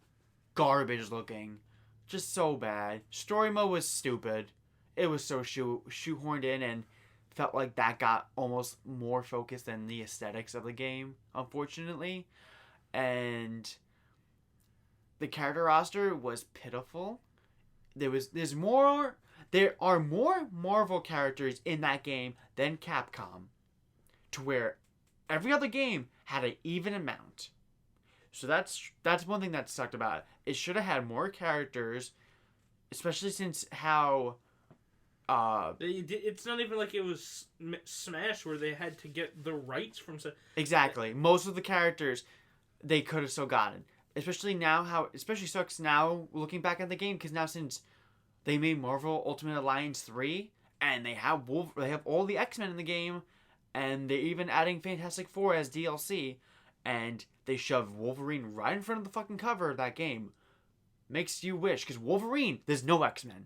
garbage looking. Just so bad. Story mode was stupid. It was so shoehorned in and felt like that got almost more focus than the aesthetics of the game, unfortunately. And the character roster was pitiful. There are more Marvel characters in that game than Capcom, to where every other game had an even amount. So that's one thing that sucked about it. It should have had more characters, especially since how it's not even like it was Smash where they had to get the rights from. Exactly. Most of the characters they could have still gotten. Especially sucks now looking back at the game, because now since they made Marvel Ultimate Alliance 3 and they have all the X-Men in the game, and they're even adding Fantastic Four as DLC, and they shove Wolverine right in front of the fucking cover of that game. Makes you wish, because Wolverine, there's no X-Men.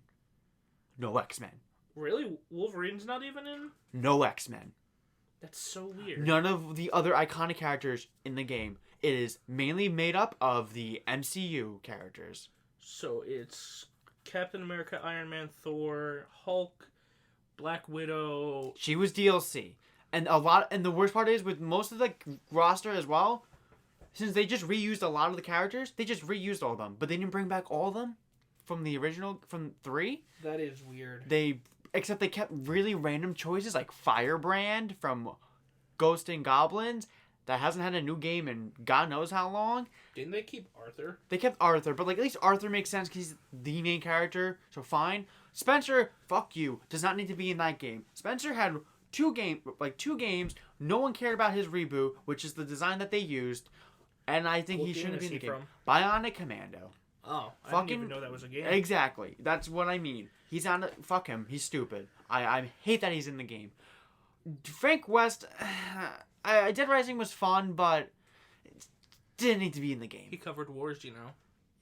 No X-Men. Really? Wolverine's not even in? No X-Men. That's so weird. None of the other iconic characters in the game. It is mainly made up of the MCU characters. So it's Captain America, Iron Man, Thor, Hulk, Black Widow. She was DLC. And the worst part is, with most of the roster as well, since they just reused a lot of the characters, they just reused all of them. But they didn't bring back all of them from the original, from 3. That is weird. Except they kept really random choices, like Firebrand from Ghost and Goblins, that hasn't had a new game in God knows how long. Didn't they keep Arthur? They kept Arthur, but at least Arthur makes sense because he's the main character, so fine. Spencer, fuck you, does not need to be in that game. Spencer had 2 games. No one cared about his reboot, which is the design that they used, and I think he shouldn't be in the game. Bionic Commando. Oh, I didn't even know that was a game. Exactly, that's what I mean. He's on it. Fuck him. He's stupid. I hate that he's in the game. Frank West. Dead Rising was fun, but it didn't need to be in the game. He covered wars,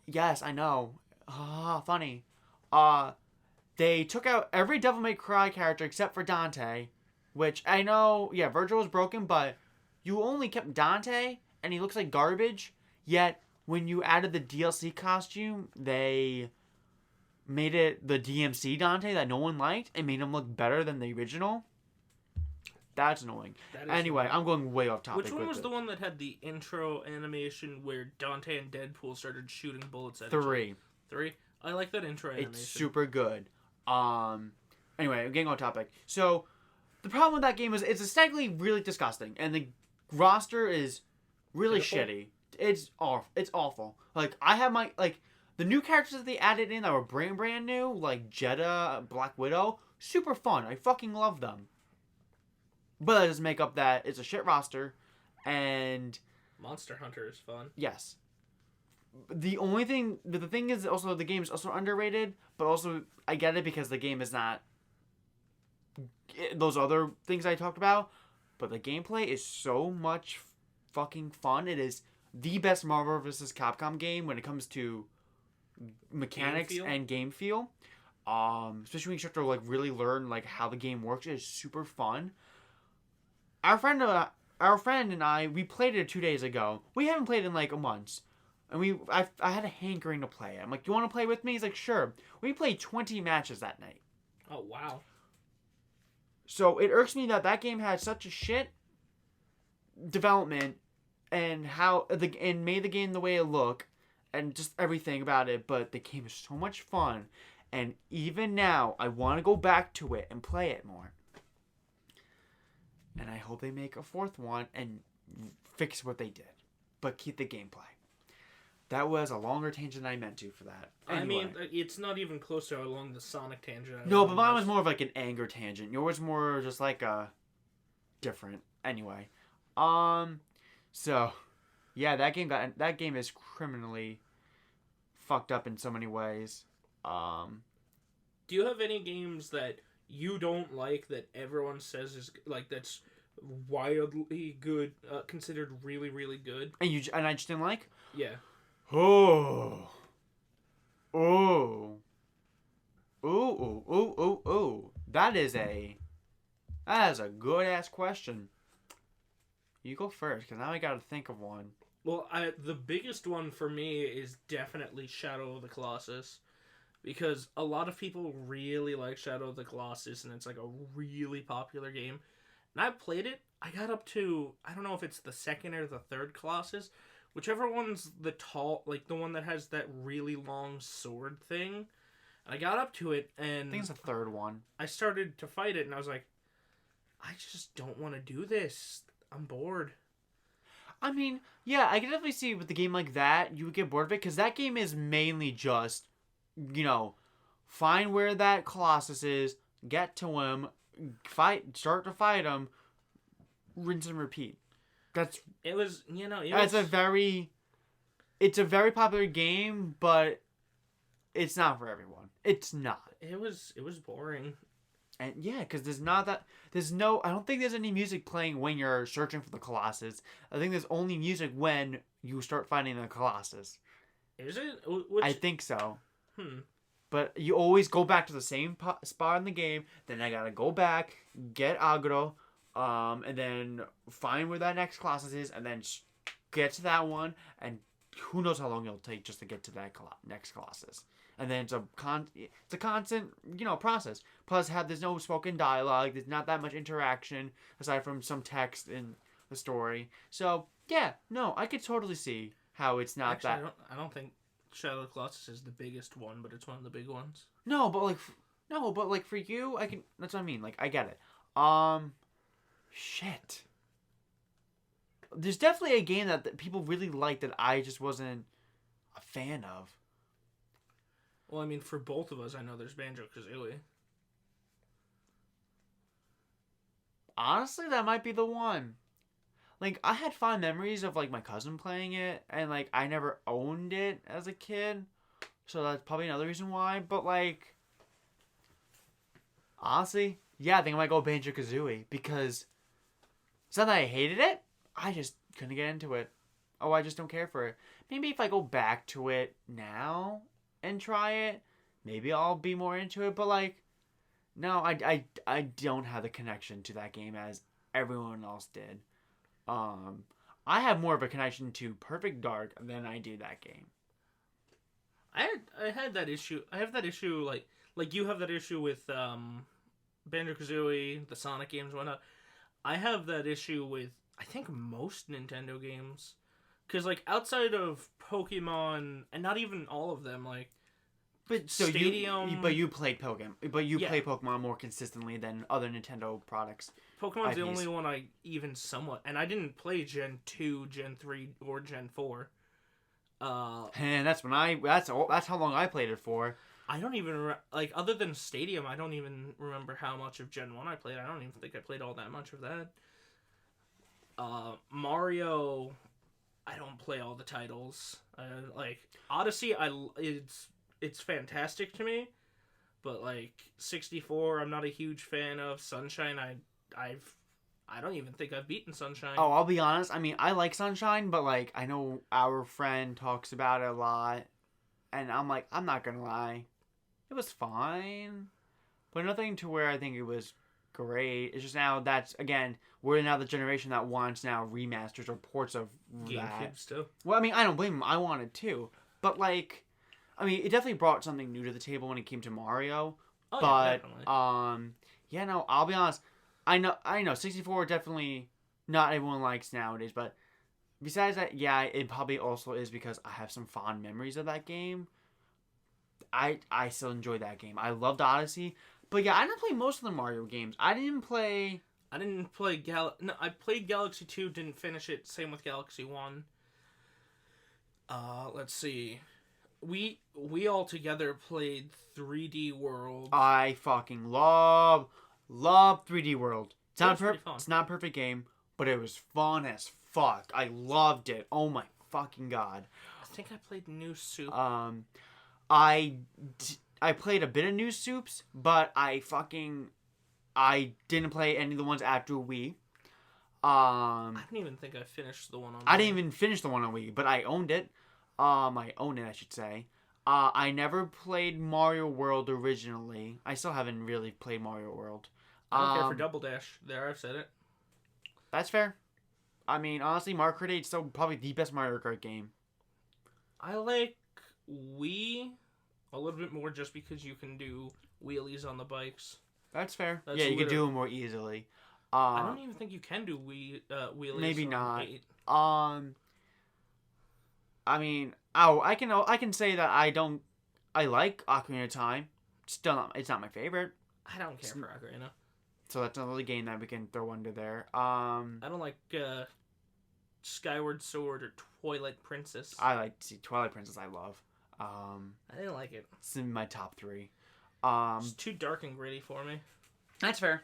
Yes, I know. Funny. They took out every Devil May Cry character except for Dante, which I know, yeah, Virgil was broken, but you only kept Dante, and he looks like garbage, yet when you added the DLC costume, they made it the DMC Dante that no one liked and made him look better than the original. That's annoying. Anyway, annoying. I'm going way off topic. Which one was the one that had the intro animation where Dante and Deadpool started shooting bullets at 3. 3? I like that intro animation. It's super good. Anyway, getting off topic. So, the problem with that game is it's aesthetically really disgusting, and the roster is really shitty. It's awful. I have the new characters that they added in that were brand new, like Jeddah, Black Widow, super fun. I fucking love them. But that doesn't make up that it's a shit roster, and Monster Hunter is fun. Yes. The thing is also the game is also underrated, but also I get it because the game is not those other things I talked about, but the gameplay is so much fucking fun. It is the best Marvel vs. Capcom game when it comes to mechanics and game feel. Especially when you start to like really learn like how the game works. It's super fun. Our friend and I, we played it 2 days ago. We haven't played it in like a month. And I had a hankering to play it. I'm like, you want to play with me? He's like, sure. We played 20 matches that night. Oh, wow. So it irks me that that game had such a shit development and and made the game the way it looked and just everything about it. But the game is so much fun. And even now, I want to go back to it and play it more. And I hope they make a fourth one and fix what they did. But keep the gameplay. That was a longer tangent than I meant to for that. Anyway. I mean, it's not even close to along the Sonic tangent. No, but mine was more of like an anger tangent. Yours more just like a different. Anyway, so yeah, that game is criminally fucked up in so many ways. Do you have any games that you don't like that everyone says is like that's wildly good, considered really really good, and I just didn't like? Yeah. Oh. That is a good ass question. You go first, because now I gotta think of one. Well, the biggest one for me is definitely Shadow of the Colossus. Because a lot of people really like Shadow of the Colossus, and it's like a really popular game. And I played it, I got up to, I don't know if it's the second or the third Colossus, whichever one's the tall, like the one that has that really long sword thing. And I got up to it, and I think it's the third one. I started to fight it, and I was like, I just don't want to do this. I'm bored. I mean, yeah, I can definitely see with a game like that, you would get bored of it, because that game is mainly just, find where that Colossus is, get to him, start to fight him, rinse and repeat. It's a very popular game, but it's not for everyone. It's not. It was boring. And yeah, because I don't think there's any music playing when you're searching for the Colossus. I think there's only music when you start finding the Colossus. Is it? I think so. But you always go back to the same spot in the game. Then I gotta go back, get Agro, and then find where that next Colossus is, and then get to that one, and who knows how long it'll take just to get to that next Colossus. And then it's a constant, process. Plus, there's no spoken dialogue. There's not that much interaction aside from some text in the story. So yeah, no, I could totally see how it's not that. I don't think Shadow of the Colossus is the biggest one, but it's one of the big ones. No, but for you, I can. That's what I mean. Like, I get it. Shit. There's definitely a game that people really like that I just wasn't a fan of. Well, I mean, for both of us, I know there's Banjo-Kazooie. Honestly, that might be the one. Like, I had fond memories of, like, my cousin playing it, and, like, I never owned it as a kid, so that's probably another reason why, but, like, honestly, yeah, I think I might go Banjo-Kazooie, because it's not that I hated it, I just couldn't get into it. Oh, I just don't care for it. Maybe if I go back to it now and try it, maybe I'll be more into it, but, like, no, I don't have the connection to that game as everyone else did. I have more of a connection to Perfect Dark than I do that game. I had that issue. I have that issue like you have that issue with Banjo-Kazooie, the Sonic games, and whatnot. I have that issue with I think most Nintendo games, because like outside of Pokemon, and not even all of them, like. But so Stadium. you played Pokemon. But you play Pokemon more consistently than other Nintendo products. Pokemon's the only one I even somewhat, and I didn't play Gen 2, Gen 3, or Gen 4. And that's how long I played it for. I don't even like other than Stadium. I don't even remember how much of Gen 1 I played. I don't even think I played all that much of that. Mario, I don't play all the titles. Like Odyssey, it's fantastic to me, but like 64 I'm not a huge fan of. Sunshine I've I don't even think I've beaten Sunshine. Oh, I'll be honest. I mean, I like Sunshine, but like I know our friend talks about it a lot, and I'm like, I'm not gonna lie, it was fine, but nothing to where I think it was great. It's just now that's again we're now the generation that wants now remasters or ports of that. GameCube still. Well, I mean, I don't blame them. I wanted too, but like, I mean, it definitely brought something new to the table when it came to Mario. Oh, But yeah, definitely. yeah, no, I'll be honest. I know, 64 definitely not everyone likes nowadays, but besides that, yeah, it probably also is because I have some fond memories of that game. I still enjoy that game. I loved Odyssey, but yeah, I didn't play most of the Mario games. I didn't play. No, I played Galaxy 2, didn't finish it. Same with Galaxy 1. Let's see. We all together played 3D World. I fucking love 3D World. Fun. It's not a perfect game, but it was fun as fuck. I loved it. Oh my fucking god. I think I played New Soup. I played a bit of New Soups, but I didn't play any of the ones after Wii. I don't even think I finished the one on Wii. I didn't even finish the one on Wii, but I owned it. I own it, I should say. I never played Mario World originally. I still haven't really played Mario World. I don't care for Double Dash. There, I've said it. That's fair. I mean, honestly, Mario Kart 8 is still probably the best Mario Kart game. I like Wii a little bit more just because you can do wheelies on the bikes. That's fair. Yeah, you can do them more easily. I don't even think you can do wheelies. Maybe on not. 8. I mean, I can say that I like Ocarina of Time. It's not my favorite. I don't care for Ocarina. So that's another game that we can throw under there. I don't like Skyward Sword or Twilight Princess. I Twilight Princess. I love. I didn't like it. It's in my top 3. It's too dark and gritty for me. That's fair.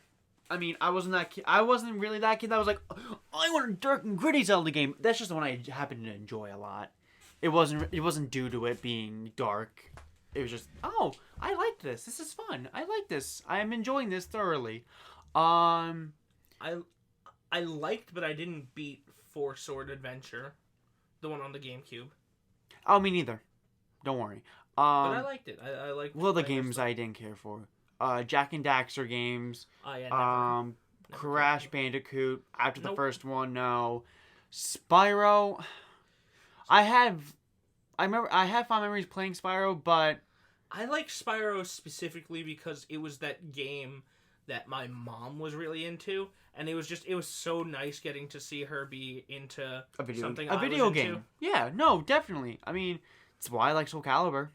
I mean, I wasn't that kid. I wasn't really that kid that was like, I want a dark and gritty Zelda game. That's just the one I happen to enjoy a lot. It wasn't due to it being dark. It was just, oh, I like this. This is fun. I like this. I am enjoying this thoroughly. I liked, but I didn't beat Four Sword Adventure, the one on the GameCube. Oh, me neither. Don't worry. But I liked it. I liked. Well, the games I didn't care for. Jack and Daxter games. Oh, yeah, never Crash Bandicoot. After the first one, no. Spyro. I have fond memories playing Spyro, but I like Spyro specifically because it was that game that my mom was really into, and it was so nice getting to see her be into a video game. Into. Yeah, no, definitely. I mean, it's why I like Soul Calibur.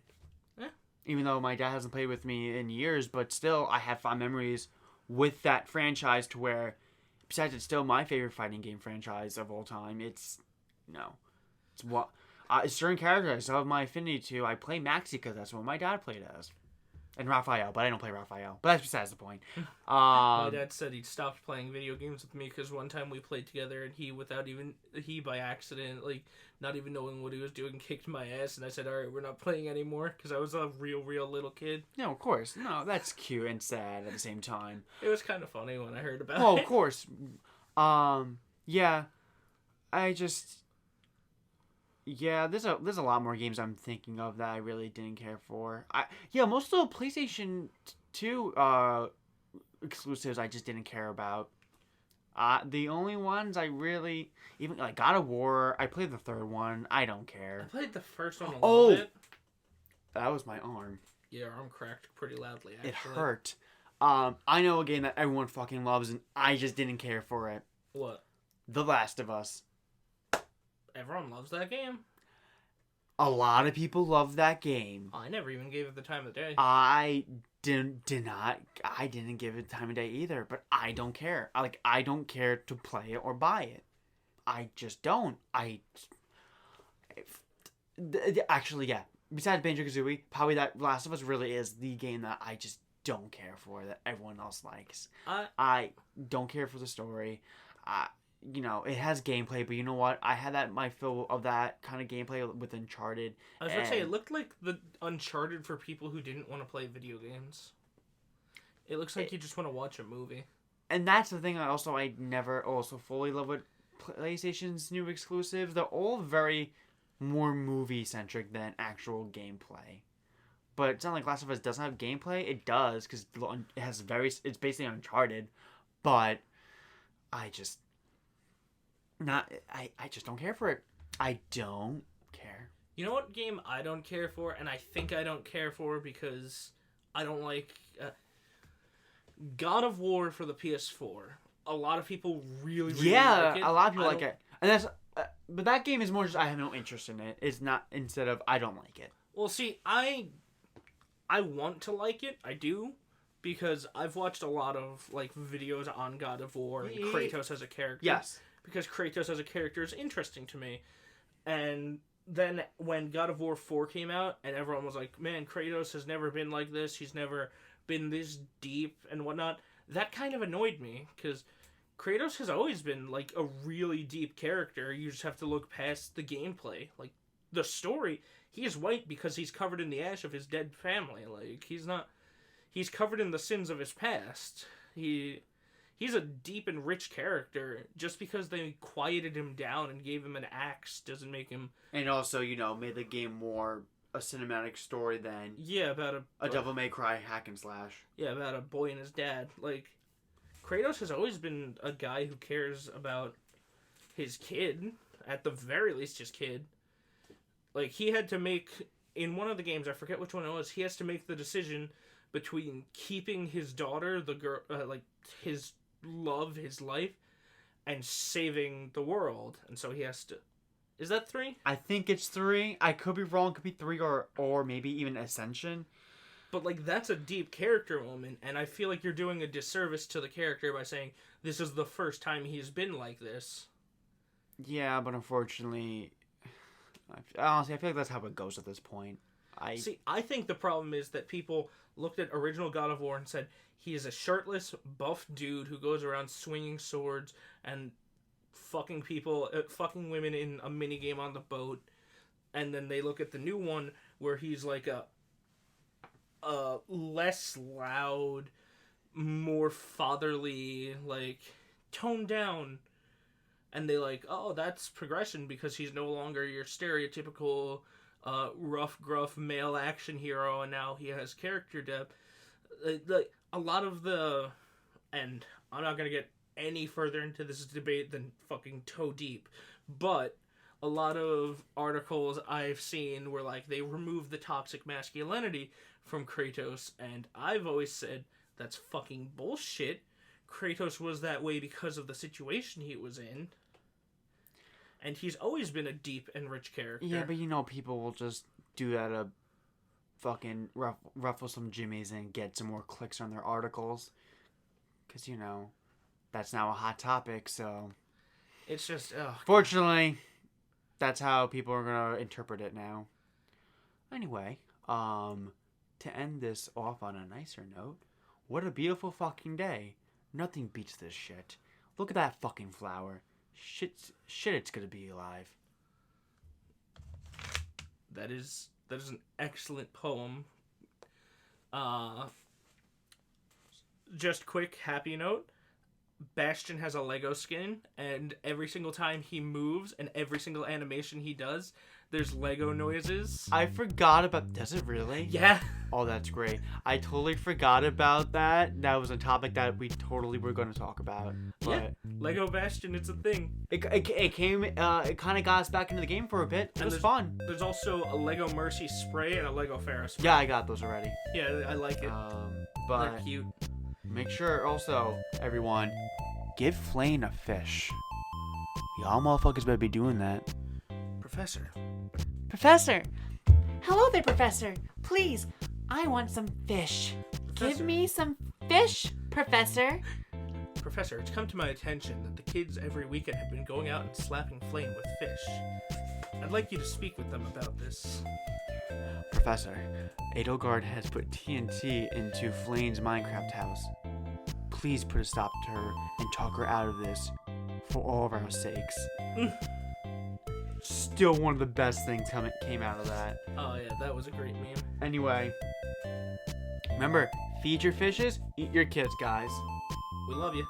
Yeah. Even though my dad hasn't played with me in years, but still, I have fond memories with that franchise to where, besides it's still my favorite fighting game franchise of all time, it's what... certain characters I still have my affinity to. I play Maxi because that's what my dad played as. And Raphael, but I don't play Raphael. But that's besides the point. My dad said he stopped playing video games with me because one time we played together and he by accident, like, not even knowing what he was doing, kicked my ass. And I said, alright, we're not playing anymore because I was a real little kid. No, of course. No, that's cute and sad at the same time. It was kind of funny when I heard about it. Oh, of course. Yeah. Yeah, there's a lot more games I'm thinking of that I really didn't care for. Most of the PlayStation 2 exclusives I just didn't care about. The only ones I really even like God of War. I played the third one. I don't care. I played the first one a little bit. That was my arm. Your arm cracked pretty loudly. Actually. It hurt. I know a game that everyone fucking loves, and I just didn't care for it. What? The Last of Us. Everyone loves that game. A lot of people love that game. I never even gave it the time of day. I didn't give it the time of day either, but I don't care. I don't care to play it or buy it. I just don't. Actually, yeah. Besides Banjo-Kazooie, probably that Last of Us really is the game that I just don't care for that everyone else likes. I don't care for the story. It has gameplay, but you know what? I had my fill of that kind of gameplay with Uncharted. I was going to say, it looked like the Uncharted for people who didn't want to play video games. It looks like you just want to watch a movie. And that's the thing I never also fully love with PlayStation's new exclusives. They're all very more movie-centric than actual gameplay. But it's not like Last of Us doesn't have gameplay. It does, because it's basically Uncharted. But I just don't care for it. I don't care. You know what game I don't care for, and I think I don't care for because I don't like God of War for the PS4. A lot of people really like it. A lot of people like it, and that's. But that game is more just I have no interest in it. It's not instead of I don't like it. Well, see, I want to like it. I do. Because I've watched a lot of like videos on God of War and Kratos as a character. Yes. Because Kratos as a character is interesting to me. And then when God of War 4 came out and everyone was like, man, Kratos has never been like this. He's never been this deep and whatnot. That kind of annoyed me because Kratos has always been like a really deep character. You just have to look past the gameplay. Like the story, he is white because he's covered in the ash of his dead family. Like he's covered in the sins of his past. He's a deep and rich character. Just because they quieted him down and gave him an axe doesn't make him... And also, made the game more a cinematic story than... Yeah, about a Devil May Cry hack and slash. Yeah, about a boy and his dad. Like, Kratos has always been a guy who cares about his kid. At the very least, his kid. Like, he had to make... In one of the games, I forget which one it was, he has to make the decision... between keeping his daughter, the girl, his love, his life, and saving the world. And so he has to... Is that 3? I think it's 3. I could be wrong. Could be 3 or maybe even Ascension. But, that's a deep character moment, and I feel like you're doing a disservice to the character by saying this is the first time he's been like this. Yeah, but unfortunately... Honestly, I feel like that's how it goes at this point. I think the problem is that people looked at original God of War and said, he is a shirtless, buff dude who goes around swinging swords and fucking fucking women in a minigame on the boat. And then they look at the new one where he's like a less loud, more fatherly, toned down. And they oh, that's progression because he's no longer your stereotypical... rough, gruff male action hero, and now he has character depth. A lot of the... And I'm not going to get any further into this debate than fucking toe deep, but a lot of articles I've seen were they remove the toxic masculinity from Kratos, and I've always said that's fucking bullshit. Kratos was that way because of the situation he was in. And he's always been a deep and rich character. Yeah, but people will just do that to fucking ruffle some jimmies and get some more clicks on their articles. Because, that's now a hot topic, so... It's just, Fortunately, that's how people are going to interpret it now. Anyway, to end this off on a nicer note, what a beautiful fucking day. Nothing beats this shit. Look at that fucking flower. Shit, it's gonna be alive. That is an excellent poem. Just quick happy note. Bastion has a Lego skin, and every single time he moves and every single animation he does, there's Lego noises. I forgot about... Does it really? Yeah. Oh, that's great. I totally forgot about that. That was a topic that we totally were going to talk about. But yeah. Lego Bastion, it's a thing. It came... it kind of got us back into the game for a bit. It was fun. There's also a Lego Mercy spray and a Lego Ferris spray. Yeah, I got those already. Yeah, I like it. But they're cute. Make sure also, everyone, give Flane a fish. Y'all motherfuckers better be doing that. Professor. Hello there, Professor. Please, I want some fish. Give me some fish, Professor. Professor, it's come to my attention that the kids every weekend have been going out and slapping Flame with fish. I'd like you to speak with them about this. Professor, Edelgard has put TNT into Flame's Minecraft house. Please put a stop to her and talk her out of this for all of our sakes. Still one of the best things came out of that. Oh yeah, that was a great meme. Anyway, remember, feed your fishes, eat your kids, guys. We love you.